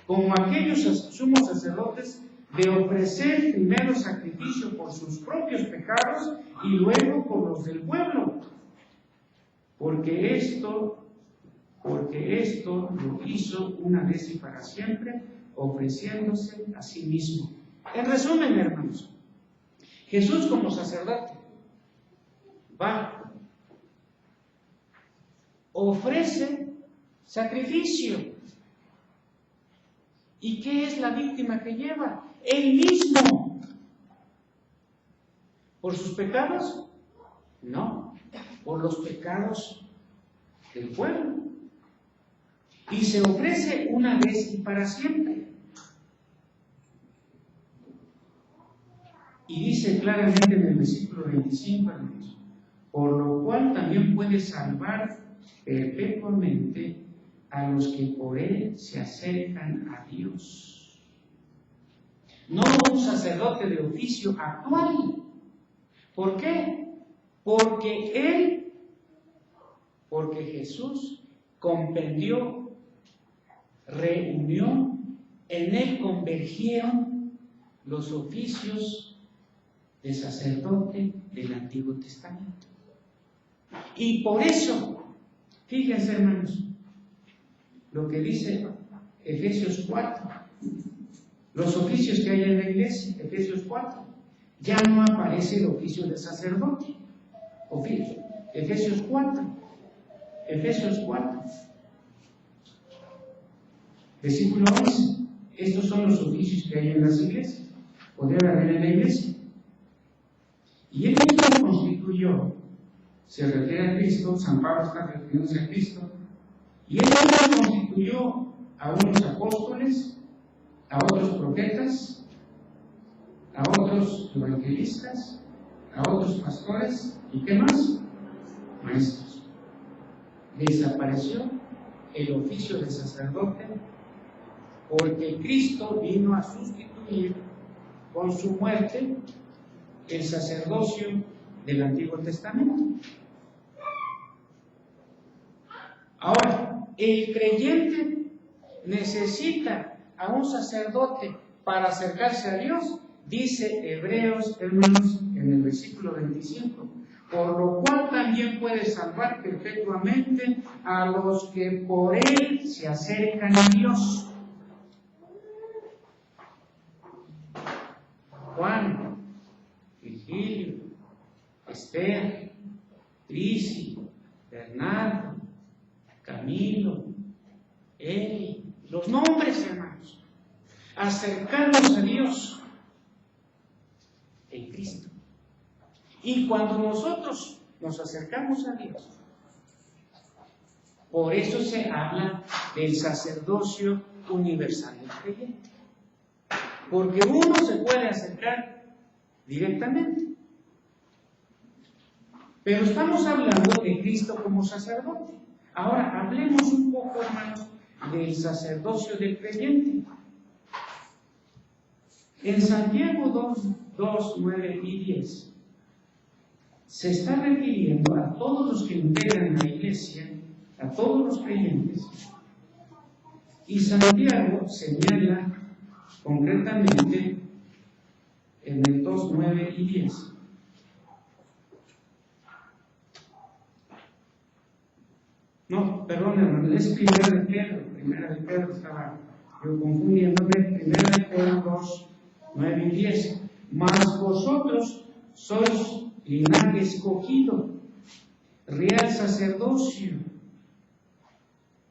como aquellos sumos sacerdotes, de ofrecer primero sacrificio por sus propios pecados y luego por los del pueblo. Porque esto lo hizo una vez y para siempre, ofreciéndose a sí mismo. En resumen, hermanos, Jesús como sacerdote ofrece sacrificio. ¿Y qué es la víctima que lleva? Él mismo. ¿Por sus pecados? No, por los pecados del pueblo. Y se ofrece una vez y para siempre. Y dice claramente en el versículo 25, hermanos, por lo cual también puede salvar perpetuamente a los que por él se acercan a Dios. No un sacerdote de oficio actual. ¿Por qué? Porque Jesús comprendió, reunió, en él convergieron los oficios de sacerdote del Antiguo Testamento. Y por eso, fíjense, hermanos, lo que dice Efesios 4, los oficios que hay en la iglesia, Efesios 4, ya no aparece el oficio de sacerdote. Efesios 4, versículo 11, estos son los oficios que hay en las iglesias, o debe haber en la iglesia. Y él mismo constituyó, se refiere a Cristo, San Pablo está refiriéndose a Cristo, y él mismo constituyó a unos apóstoles, a otros profetas, a otros evangelistas, a otros pastores, ¿y qué más? Maestros. Desapareció el oficio de sacerdote porque Cristo vino a sustituir con su muerte el sacerdocio del Antiguo Testamento. Ahora, el creyente necesita a un sacerdote para acercarse a Dios, dice Hebreos, hermanos, en el versículo 25, por lo cual también puede salvar perpetuamente a los que por él se acercan a Dios. Juan, Virgilio, Esther, Trisi, Bernardo, Camilo, Eli, los nombres, hermanos, acercarnos a Dios en Cristo. Y cuando nosotros nos acercamos a Dios, por eso se habla del sacerdocio universal del creyente. Porque uno se puede acercar directamente. Pero estamos hablando de Cristo como sacerdote. Ahora, hablemos un poco, hermanos, del sacerdocio del creyente. En Santiago 2, 9 y 10 se está refiriendo a todos los que integran la iglesia, a todos los creyentes, y Santiago señala concretamente en el 2, 9 y 10. No, perdón, hermano, es Primera de Pedro, estaba yo confundiéndome. Primera de Pedro 2, 9 y 10. Mas vosotros sois linaje escogido, real sacerdocio,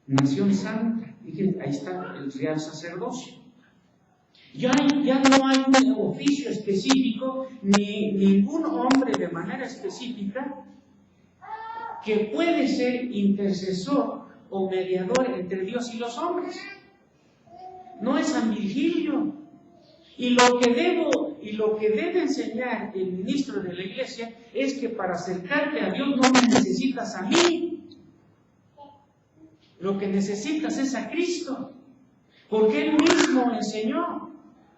nación santa. Fíjense, ahí está el real sacerdocio. Ya no hay un oficio específico, ni ningún hombre de manera específica que puede ser intercesor o mediador entre Dios y los hombres. No es San Virgilio. Y lo que debe enseñar el ministro de la iglesia es que para acercarte a Dios no me necesitas a mí. Lo que necesitas es a Cristo. Porque Él mismo enseñó: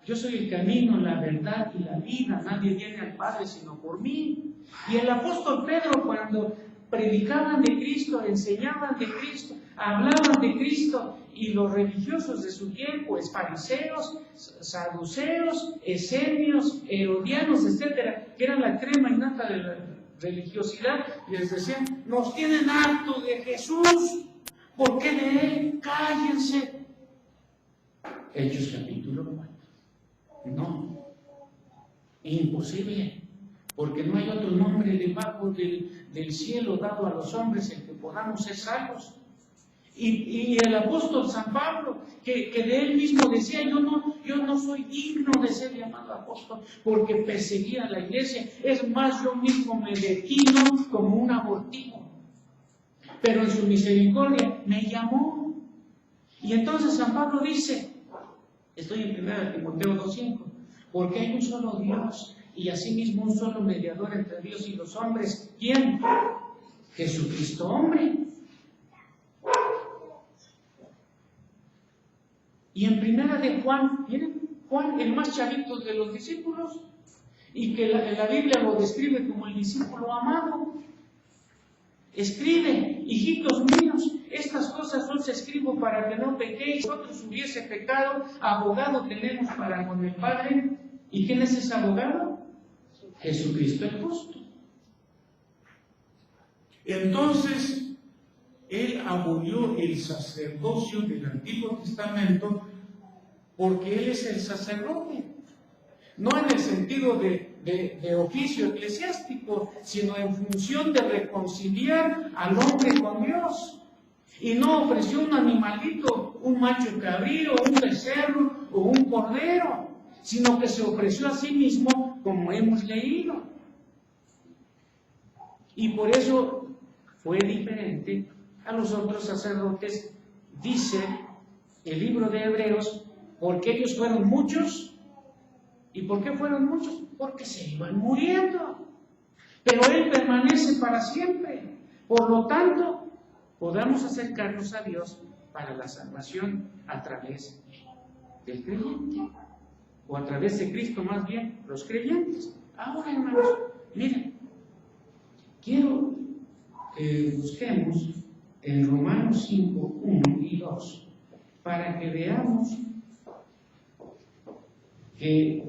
yo soy el camino, la verdad y la vida. Nadie viene al Padre sino por mí. Y el apóstol Pedro, cuando predicaban de Cristo, enseñaban de Cristo, hablaban de Cristo, y los religiosos de su tiempo, fariseos, saduceos, esenios, herodianos, etcétera, que eran la crema innata de la religiosidad, les decían: nos tienen harto de Jesús, ¿por qué de Él? Cállense. Hechos capítulo 4. No, imposible, porque no hay otro nombre debajo del cielo dado a los hombres en que podamos ser salvos. Y el apóstol San Pablo, que de él mismo decía: yo no soy digno de ser llamado apóstol, porque perseguía a la iglesia. Es más, yo mismo me declino como un abortivo, pero en su misericordia me llamó. Y entonces San Pablo dice, estoy en 1 Timoteo 2:5, porque hay un solo Dios y asimismo un solo mediador entre Dios y los hombres. ¿Quién? Jesucristo hombre. Y en primera de Juan, miren, Juan, el más chavito de los discípulos, y que la Biblia lo describe como el discípulo amado, escribe: hijitos míos, estas cosas os escribo para que no pequéis. Si otros hubiese pecado, abogado tenemos para con el Padre. ¿Y quién es ese abogado? Jesucristo el justo. Entonces, Él abolió el sacerdocio del Antiguo Testamento porque Él es el sacerdote. No en el sentido de oficio eclesiástico, sino en función de reconciliar al hombre con Dios. Y no ofreció un animalito, un macho cabrío, un becerro o un cordero, sino que se ofreció a sí mismo, como hemos leído. Y por eso fue diferente a los otros sacerdotes, dice el libro de Hebreos, porque ellos fueron muchos. ¿Y por qué fueron muchos? Porque se iban muriendo. Pero Él permanece para siempre. Por lo tanto, podamos acercarnos a Dios para la salvación a través del creyente, o a través de Cristo, más bien, los creyentes. Ahora, hermanos, miren, quiero que busquemos en Romanos 5, 1 y 2, para que veamos que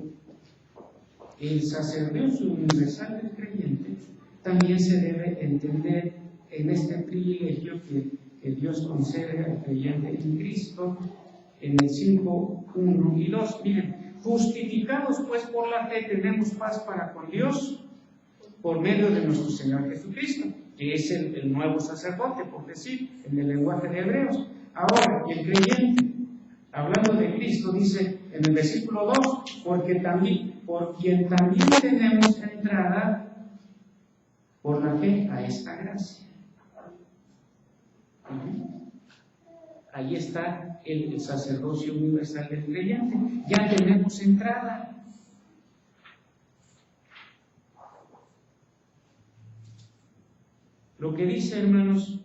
el sacerdocio universal del creyente también se debe entender en este privilegio que Dios concede al creyente en Cristo en el 5, 1 y 2. Miren, justificados pues por la fe tenemos paz para con Dios por medio de nuestro Señor Jesucristo, que es el nuevo sacerdote, por decir, en el lenguaje de Hebreos. Ahora, el creyente, hablando de Cristo, dice en el versículo 2, por quien también tenemos entrada por la fe a esta gracia. Ahí está el sacerdocio universal del creyente. Ya tenemos entrada. Lo que dice, hermanos,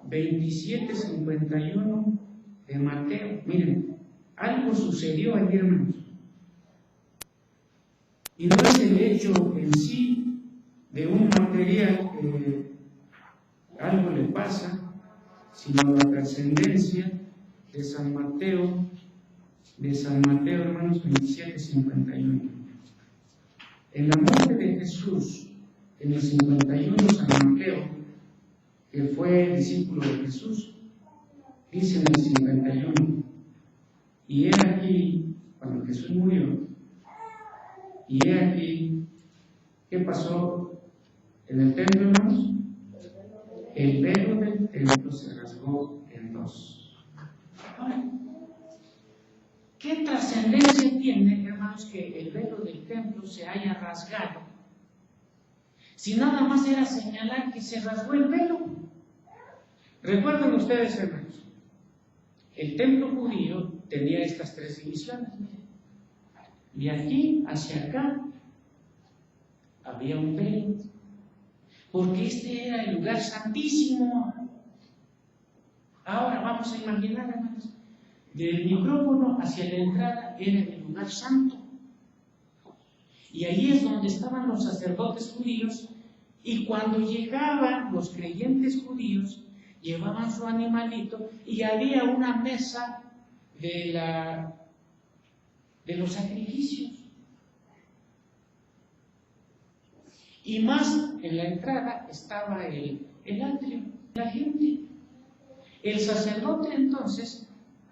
27:51 de Mateo. Miren, algo sucedió ayer, hermanos. Y no es el hecho en sí de un material que algo le pasa, sino la trascendencia de San Mateo, hermanos, 27:51. En la muerte de Jesús, en el 51, San Mateo, que fue discípulo de Jesús, dice en el 51, y he aquí, cuando Jesús murió, y he aquí, ¿qué pasó en el templo, hermanos? El velo del templo se rasgó en dos. Ahora, ¿qué trascendencia tiene, hermanos, que el velo del templo se haya rasgado? Si nada más era señalar que se rasgó el velo. Recuerden ustedes, hermanos, el templo judío tenía estas tres divisiones. De aquí hacia acá había un velo, porque este era el lugar santísimo. Ahora vamos a imaginar, hermanos, del micrófono hacia la entrada era el lugar santo. Y ahí es donde estaban los sacerdotes judíos, y cuando llegaban los creyentes judíos, llevaban su animalito y había una mesa de los sacrificios. Y más en la entrada estaba el atrio, la gente. El sacerdote entonces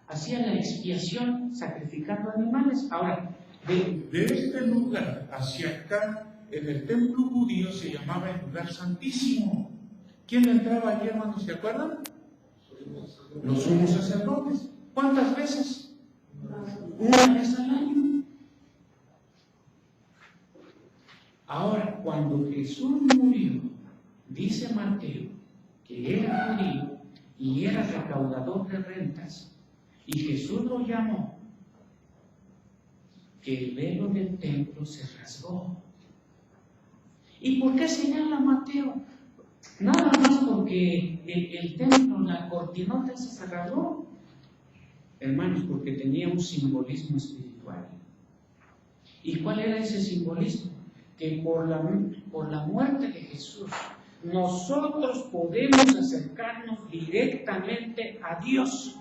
hacía la expiación sacrificando animales. Ahora, de este lugar hacia acá, en el templo judío se llamaba el lugar santísimo. ¿Quién entraba allí, hermanos? ¿Se acuerdan? Los sumos sacerdotes. ¿Cuántas veces? Una vez al año. Ahora, cuando Jesús murió, dice Mateo que era judío y era recaudador de rentas, y Jesús lo llamó, que el velo del templo se rasgó. ¿Y por qué señala Mateo? Nada más porque el templo, la cortinota se rasgó. Hermanos, porque tenía un simbolismo espiritual. ¿Y cuál era ese simbolismo? Que por la muerte de Jesús, nosotros podemos acercarnos directamente a Dios.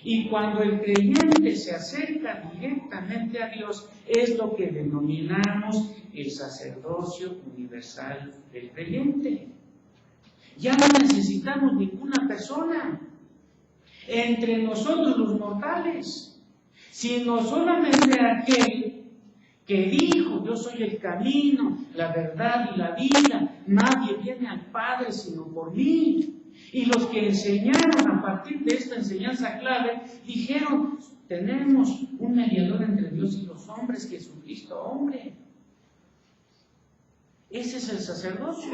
Y cuando el creyente se acerca directamente a Dios, es lo que denominamos el sacerdocio universal del creyente. Ya no necesitamos ninguna persona entre nosotros los mortales, sino solamente aquel que dijo: yo soy el camino, la verdad y la vida, nadie viene al Padre sino por mí. Y los que enseñaron a partir de esta enseñanza clave, dijeron: tenemos un mediador entre Dios y los hombres, Jesucristo hombre. Ese es el sacerdocio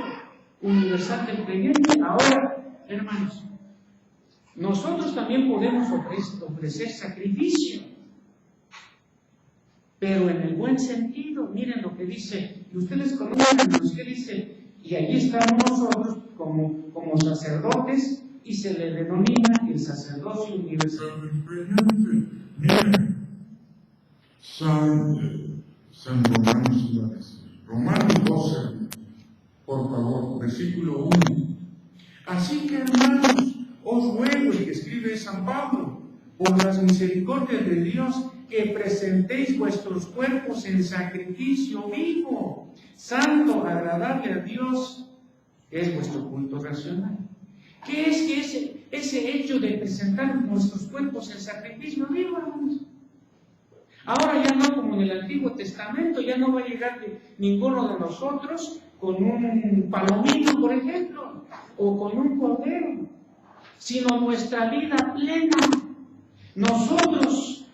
universal del creyente. Ahora, hermanos, nosotros también podemos ofrecer sacrificio, pero en el buen sentido. Miren lo que dice, y ustedes conocen lo que dice, y allí estamos nosotros como sacerdotes, y se le denomina el sacerdocio universal. Miren, San Romanos iba a decir, Romanos 12, por favor, versículo 1. Así que, hermanos, os ruego, el que escribe San Pablo, por las misericordias de Dios, que presentéis vuestros cuerpos en sacrificio vivo, santo, agradable a Dios, es vuestro culto racional. ¿Qué es que ese hecho de presentar nuestros cuerpos en sacrificio vivo, hermanos? Ahora ya no como en el Antiguo Testamento, ya no va a llegar ninguno de nosotros con un palomino, por ejemplo, o con un cordero, sino nuestra vida plena. Nosotros,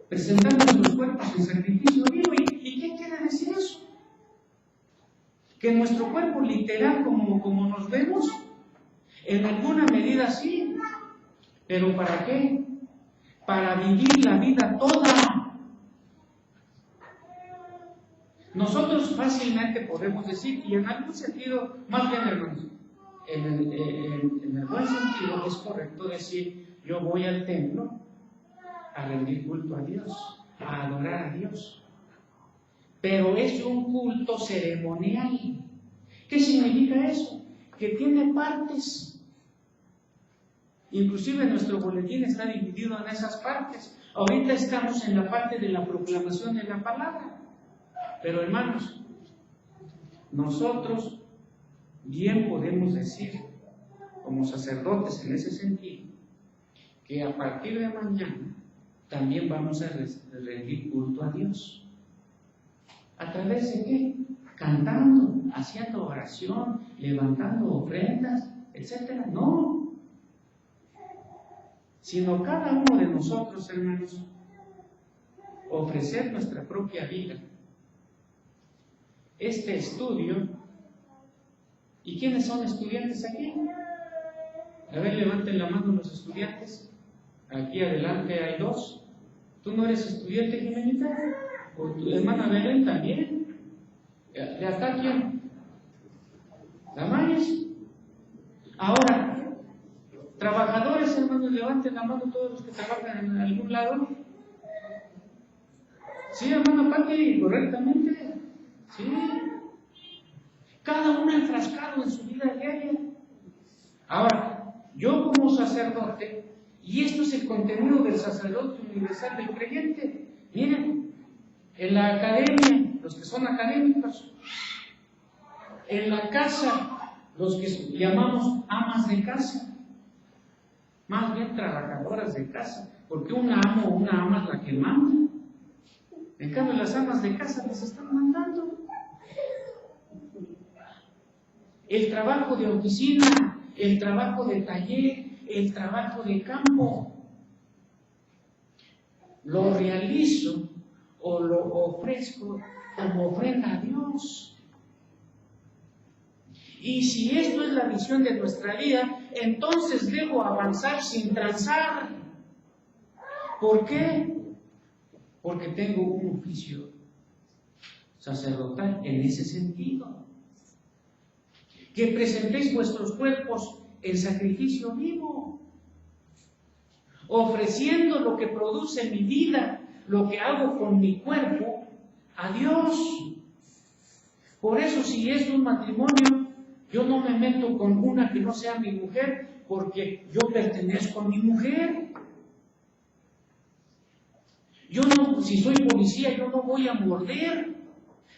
presentando nuestros cuerpos en sacrificio vivo. ¿Y qué quiere decir eso? Que nuestro cuerpo literal, como nos vemos, en alguna medida sí, pero ¿para qué? Para vivir la vida toda. Nosotros fácilmente podemos decir, y en algún sentido, más bien hermanos, en el buen sentido es correcto decir, yo voy al templo a rendir culto a Dios, a adorar a Dios. Pero es un culto ceremonial. ¿Qué significa eso? Que tiene partes. Inclusive nuestro boletín está dividido en esas partes. Ahorita estamos en la parte de la proclamación de la palabra. Pero hermanos, nosotros bien podemos decir, como sacerdotes en ese sentido, que a partir de mañana también vamos a rendir culto a Dios. ¿A través de qué? Cantando, haciendo oración, levantando ofrendas, etc. No. Sino cada uno de nosotros, hermanos, ofrecer nuestra propia vida. Este estudio, ¿y quiénes son estudiantes aquí? A ver, levanten la mano los estudiantes. Aquí adelante hay dos. ¿Tú no eres estudiante, Jimenita? ¿O tu hermana Belén también? ¿De acá quién? ¿Damaris? Ahora, trabajadores, hermanos, levanten la mano todos los que trabajan en algún lado. Sí, hermano Pati, correctamente. Sí. Cada uno enfrascado en su vida diaria. Ahora, yo como sacerdote, y esto es el contenido del sacerdote universal del creyente. Miren, en la academia, los que son académicos, en la casa, los que llamamos amas de casa, más bien trabajadoras de casa, porque un amo o una ama es la que manda. En cambio, las amas de casa les están mandando. El trabajo de oficina, el trabajo de taller, el trabajo de campo, lo realizo o lo ofrezco como ofrenda a Dios. Y si esto es la visión de nuestra vida, entonces debo avanzar sin transar. ¿Por qué? Porque tengo un oficio sacerdotal en ese sentido. Que presentéis vuestros cuerpos en sacrificio vivo, ofreciendo lo que produce mi vida, lo que hago con mi cuerpo, a Dios. Por eso, si es un matrimonio, yo no me meto con una que no sea mi mujer, porque yo pertenezco a mi mujer. Yo no, si soy policía, yo no voy a morder,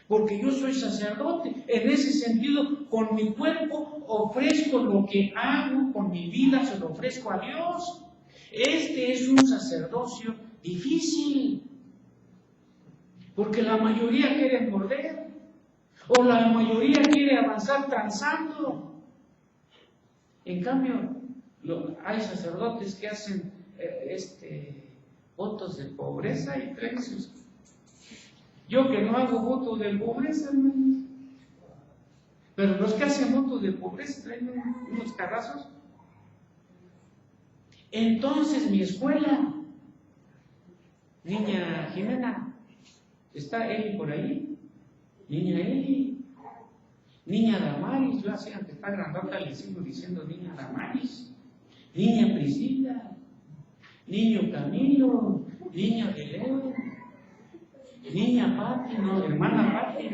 porque yo soy sacerdote. En ese sentido, con mi cuerpo ofrezco lo que hago, con mi vida se lo ofrezco a Dios. Este es un sacerdocio difícil, porque la mayoría quiere morder, o la mayoría quiere avanzar transando. En cambio, hay sacerdotes que hacen votos de pobreza y traen sus... Yo que no hago votos de pobreza, hermanos. Pero los que hacen votos de pobreza traen unos carrazos. Entonces mi escuela, niña Jimena, ¿está Eli por ahí? Niña Eli, niña Damaris, yo así aunque está grandota le sigo diciendo niña Damaris, niña Priscila, niño Camilo, niña Belén, niña Pati, no, hermana Pati.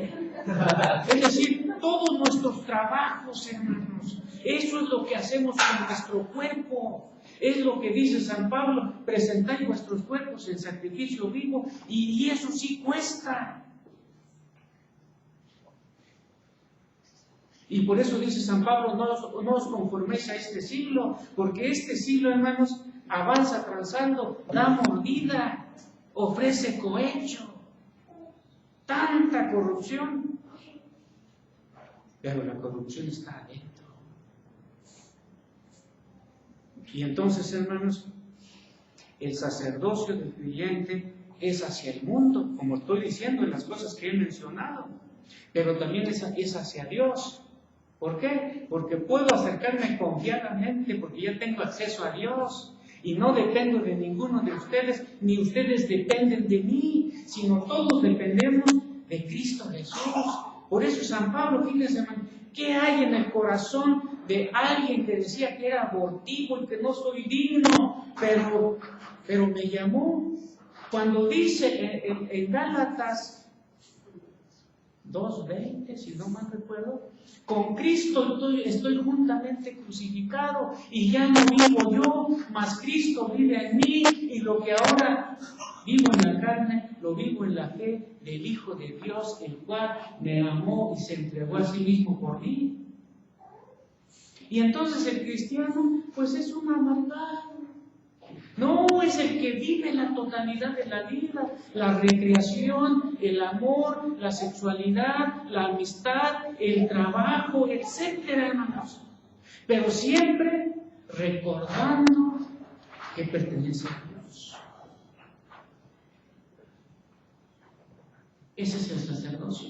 Es decir, todos nuestros trabajos, hermanos, eso es lo que hacemos con nuestro cuerpo. Es lo que dice San Pablo, presentad vuestros cuerpos en sacrificio vivo, y eso sí cuesta. Y por eso dice San Pablo, no os conforméis a este siglo, porque este siglo, hermanos, avanza transando, da mordida, ofrece cohecho, tanta corrupción. Pero la corrupción está adentro. Y entonces, hermanos, el sacerdocio del creyente es hacia el mundo, como estoy diciendo en las cosas que he mencionado, pero también es hacia Dios. ¿Por qué? Porque puedo acercarme confiadamente, porque ya tengo acceso a Dios y no dependo de ninguno de ustedes, ni ustedes dependen de mí, sino todos dependemos de Cristo Jesús. Por eso San Pablo, fíjense, hermano, ¿qué hay en el corazón de alguien que decía que era abortivo y que no soy digno, pero me llamó? Cuando dice en Gálatas 2:20, si no mal recuerdo, con Cristo estoy juntamente crucificado, y ya no vivo yo, mas Cristo vive en mí, y lo que ahora vivo en la carne, lo vivo en la fe del Hijo de Dios, el cual me amó y se entregó a sí mismo por mí. Y entonces el cristiano, pues es una maldad. No, es el que vive la totalidad de la vida, la recreación, el amor, la sexualidad, la amistad, el trabajo, etcétera, hermanos. Pero siempre recordando que pertenece a Dios. Ese es el sacerdocio.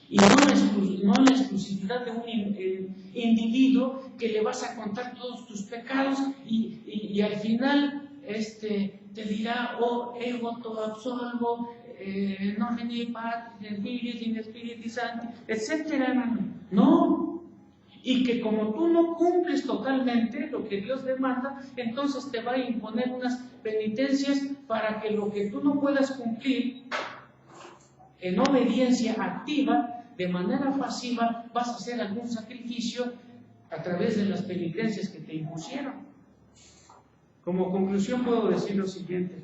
Y no la exclusividad de un individuo que le vas a contar todos tus pecados y al final te dirá, oh, ego to absolvo, nomine Patris, Filii, Spiritus Sancti, etcétera, hermano. No. Y que como tú no cumples totalmente lo que Dios demanda, entonces te va a imponer unas penitencias para que lo que tú no puedas cumplir en obediencia activa, de manera pasiva, vas a hacer algún sacrificio a través de las penitencias que te impusieron. Como conclusión puedo decir lo siguiente: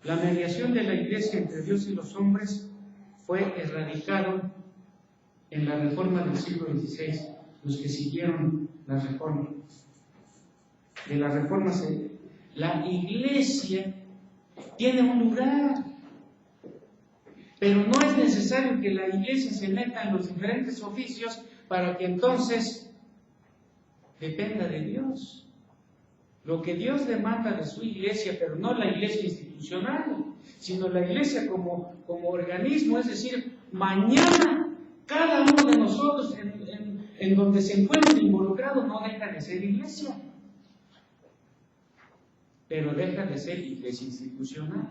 la mediación de la Iglesia entre Dios y los hombres fue erradicada en la Reforma del siglo XVI, los que siguieron la Reforma. De la Reforma, la Iglesia tiene un lugar, pero no es necesario que la Iglesia se meta en los diferentes oficios para que entonces dependa de Dios. Lo que Dios demanda de su Iglesia, pero no la Iglesia institucional, sino la Iglesia como organismo, es decir, mañana cada uno de nosotros en donde se encuentre involucrado no deja de ser Iglesia, pero deja de ser Iglesia institucional.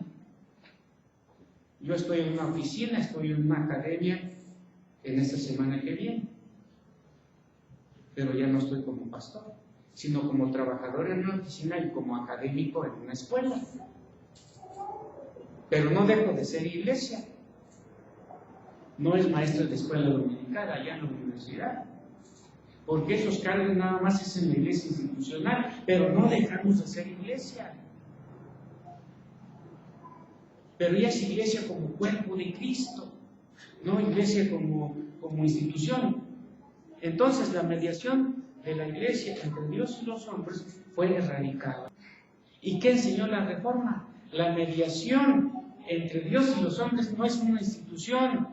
Yo estoy en una oficina, estoy en una academia en esta semana que viene, pero ya no estoy como pastor, sino como trabajador en una oficina y como académico en una escuela. Pero no dejo de ser iglesia. No es maestro de escuela dominical allá en la universidad, porque esos cargos nada más es en la iglesia institucional, pero no dejamos de ser iglesia. Pero ya es iglesia como cuerpo de Cristo, no iglesia como institución. Entonces la mediación de la Iglesia entre Dios y los hombres fue erradicada. ¿Y qué enseñó la Reforma? La mediación entre Dios y los hombres no es una institución,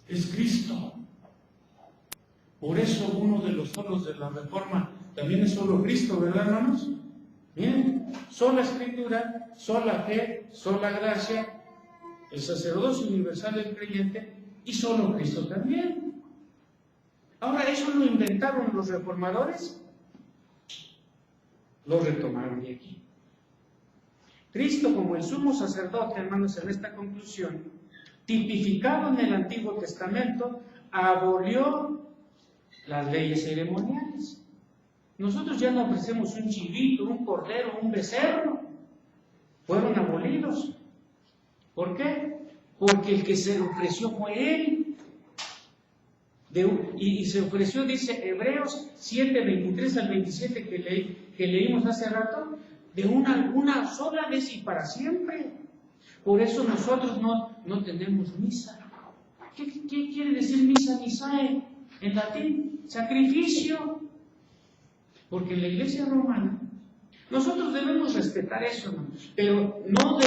es Cristo. Por eso uno de los solos de la Reforma también es solo Cristo, ¿verdad, hermanos? Bien, sola Escritura, sola fe, sola gracia, el sacerdocio universal del creyente y solo Cristo también. Ahora, ¿eso lo inventaron los reformadores? Lo retomaron de aquí. Cristo, como el sumo sacerdote, hermanos, en esta conclusión, tipificado en el Antiguo Testamento, abolió las leyes ceremoniales. Nosotros ya no ofrecemos un chivito, un cordero, un becerro. Fueron abolidos. ¿Por qué? Porque el que se ofreció fue Él. y se ofreció, dice Hebreos 7, 23 al 27 que leímos hace rato, de una sola vez y para siempre. Por eso nosotros no tenemos misa. ¿Qué quiere decir misa? Misae, en latín, sacrificio. Porque en la Iglesia romana, nosotros debemos respetar eso, hermanos, pero no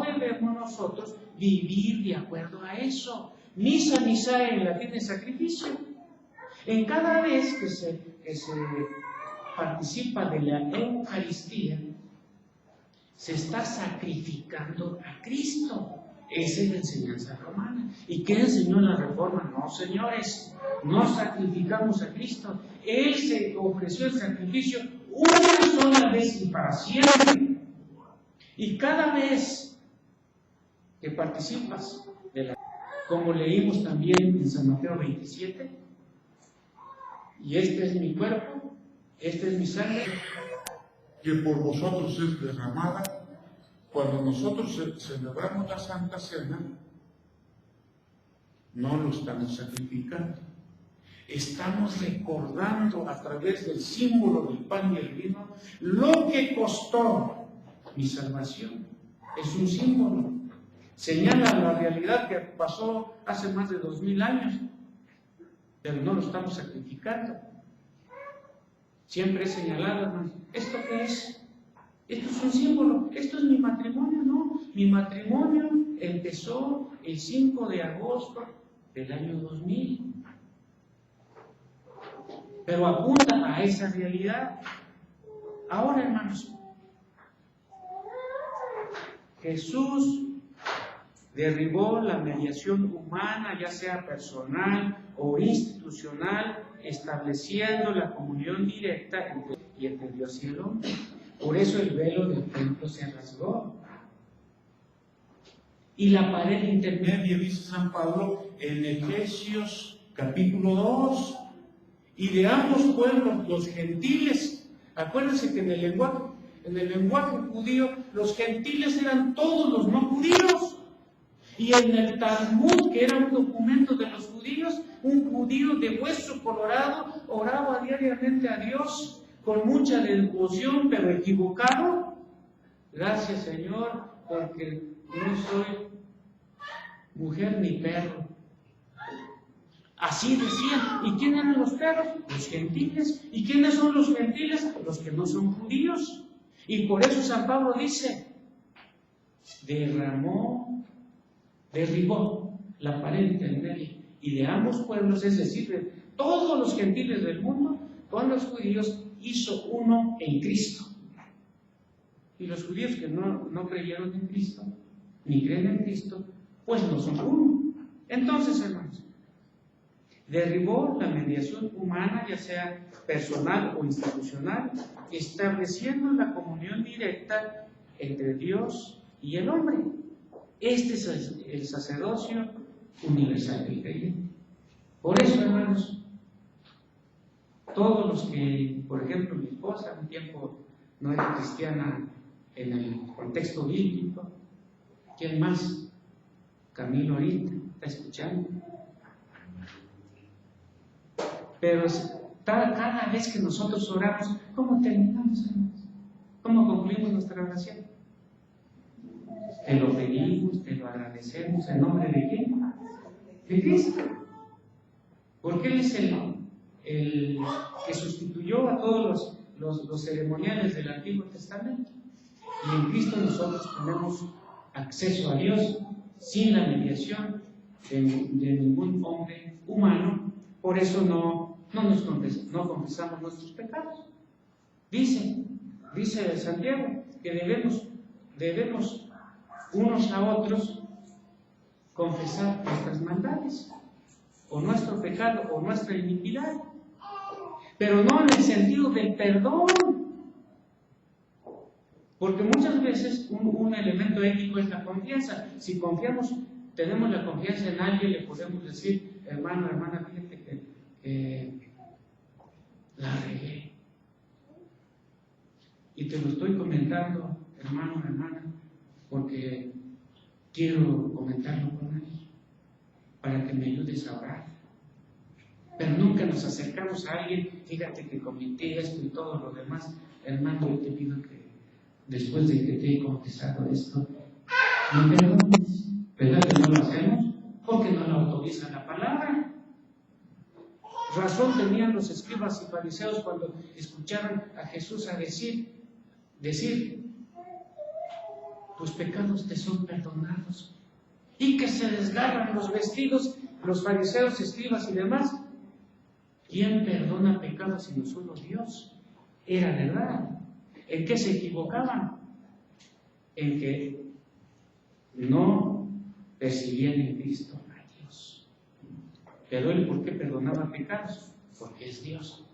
debemos nosotros vivir de acuerdo a eso. Misa, misae, en latín es sacrificio. En cada vez que se participa de la Eucaristía, se está sacrificando a Cristo. Esa es la enseñanza romana. ¿Y qué enseñó la Reforma? No, señores, no sacrificamos a Cristo. Él se ofreció el sacrificio una sola vez y para siempre. Y cada vez que participas de la, como leímos también en San Mateo 27, y este es mi cuerpo, esta es mi sangre, que por vosotros es derramada. Cuando nosotros celebramos la Santa Cena, no lo estamos sacrificando. Estamos recordando a través del símbolo del pan y el vino lo que costó mi salvación. Es un símbolo. Señala la realidad que pasó hace más de 2000 años, pero no lo estamos sacrificando. Siempre he señalado, hermano, ¿esto qué es? Esto es un símbolo, esto es mi matrimonio, ¿no? Mi matrimonio empezó el 5 de agosto del año 2000. Pero apunta a esa realidad. Ahora, hermanos, Jesús derribó la mediación humana, ya sea personal o institucional, estableciendo la comunión directa entre Dios y el hombre. Por eso el velo del templo se rasgó. Y la pared intermedia, dice San Pablo en Efesios capítulo 2, y de ambos pueblos, los gentiles. Acuérdense que en el lenguaje judío, los gentiles eran todos los no judíos. Y en el Talmud, que era un documento de los judíos, un judío de hueso colorado oraba diariamente a Dios con mucha devoción, pero equivocado. Gracias, Señor, porque no soy mujer ni perro. Así decían. ¿Y quién eran los perros? Los gentiles. ¿Y quiénes son los gentiles? Los que no son judíos. Y por eso San Pablo dice, derribó la pared intermedia, y de ambos pueblos, es decir, de todos los gentiles del mundo, con los judíos, hizo uno en Cristo. Y los judíos que no creyeron en Cristo, ni creen en Cristo, pues no son uno. Entonces, hermanos, derribó la mediación humana, ya sea personal o institucional, estableciendo la comunión directa entre Dios y el hombre. Este es el sacerdocio universal del creyente. Por eso, hermanos, todos los que, por ejemplo, mi esposa, un tiempo no era cristiana en el contexto bíblico, ¿quién más? Camilo ahorita está escuchando. Pero cada vez que nosotros oramos, ¿cómo terminamos, hermanos? ¿Cómo concluimos nuestra oración? Te lo pedimos, te lo agradecemos, ¿en nombre de quién? De Cristo. Porque Él es el que sustituyó a todos los ceremoniales del Antiguo Testamento. Y en Cristo nosotros tenemos acceso a Dios sin la mediación de ningún hombre humano. Por eso no confesamos nuestros pecados. Dice Santiago que debemos unos a otros confesar nuestras maldades, o nuestro pecado, o nuestra iniquidad, pero no en el sentido del perdón, porque muchas veces un elemento ético es la confianza. Si tenemos la confianza en alguien, le podemos decir, hermano, hermana, fíjate que la regué, y te lo estoy comentando, hermano, hermana, porque quiero comentarlo con él, para que me ayudes a orar. pero nunca nos acercamos a alguien, fíjate que cometí esto y todo lo demás. Hermano, yo te pido que después de que te he confesado esto, me perdones. ¿Verdad que no lo hacemos? Porque no lo autoriza la palabra. Razón tenían los escribas y fariseos cuando escucharon a Jesús a decir, tus pecados te son perdonados. Y que se desgarran los vestidos, los fariseos, escribas y demás. ¿Quién perdona pecados sino solo Dios? Era verdad. ¿En qué se equivocaban? En que no percibían en Cristo a Dios. Pero Él, ¿por qué perdonaba pecados? Porque es Dios.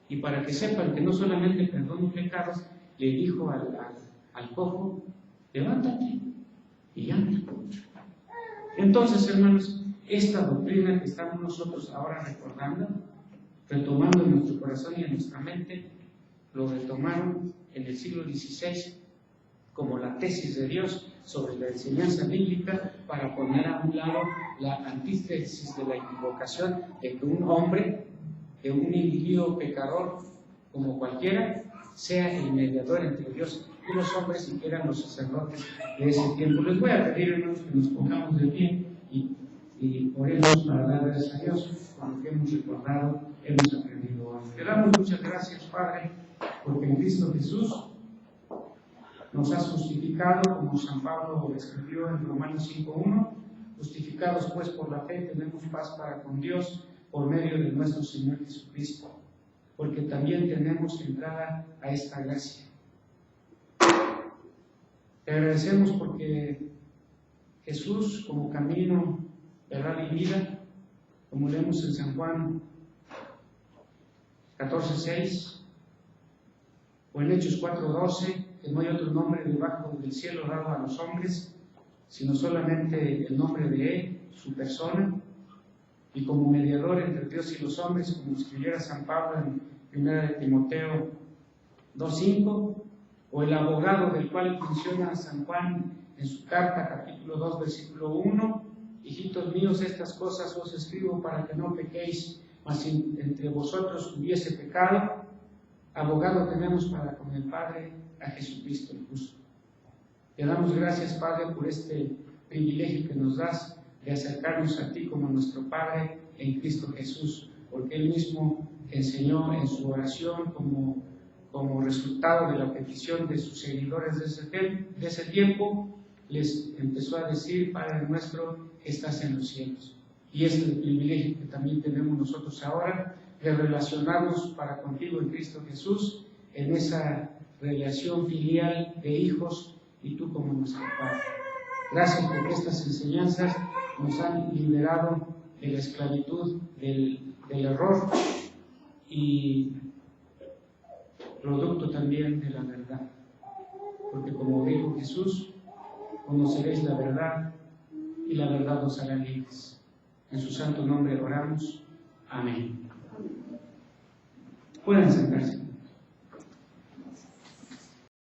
Y para que sepan que no solamente perdona pecados, le dijo al cojo, levántate y anda. Entonces, hermanos, esta doctrina que estamos nosotros ahora recordando, retomando en nuestro corazón y en nuestra mente, lo retomaron en el siglo XVI como la tesis de Dios sobre la enseñanza bíblica, para poner a un lado la antítesis de la equivocación de que un hombre, de un individuo pecador como cualquiera, sea el mediador entre Dios y los hombres, y que eran los sacerdotes de ese tiempo. Les voy a pedir, hermanos, que nos pongamos de pie y oremos para dar gracias a Dios por lo que hemos recordado, hemos aprendido hoy. Te damos muchas gracias, Padre, porque en Cristo Jesús nos has justificado, como San Pablo escribió en Romanos 5:1, justificados pues por la fe tenemos paz para con Dios por medio de nuestro Señor Jesucristo, porque también tenemos entrada a esta gracia. Te agradecemos porque Jesús, como camino, verdad y vida, como leemos en San Juan 14:6, o en Hechos 4:12, que no hay otro nombre debajo del cielo dado a los hombres, sino solamente el nombre de Él, su persona, y como mediador entre Dios y los hombres, como escribiera San Pablo en 1 Timoteo 2:5, o el abogado del cual menciona San Juan en su carta, capítulo 2, versículo 1, hijitos míos, estas cosas os escribo para que no pequéis, mas si entre vosotros hubiese pecado, abogado tenemos para con el Padre, a Jesucristo el justo. Te damos gracias, Padre, por este privilegio que nos das de acercarnos a ti como nuestro Padre en Cristo Jesús, porque Él mismo enseñó en su oración como resultado de la petición de sus seguidores de ese tiempo, les empezó a decir, Padre nuestro que estás en los cielos. Y este es el privilegio que también tenemos nosotros ahora, de relacionarnos para contigo en Cristo Jesús, en esa relación filial de hijos y tú como nuestro Padre. Gracias porque estas enseñanzas nos han liberado de la esclavitud del error y producto también de la verdad. Porque como dijo Jesús, conoceréis la verdad y la verdad os hará libres. En su santo nombre oramos. Amén. Pueden sentarse.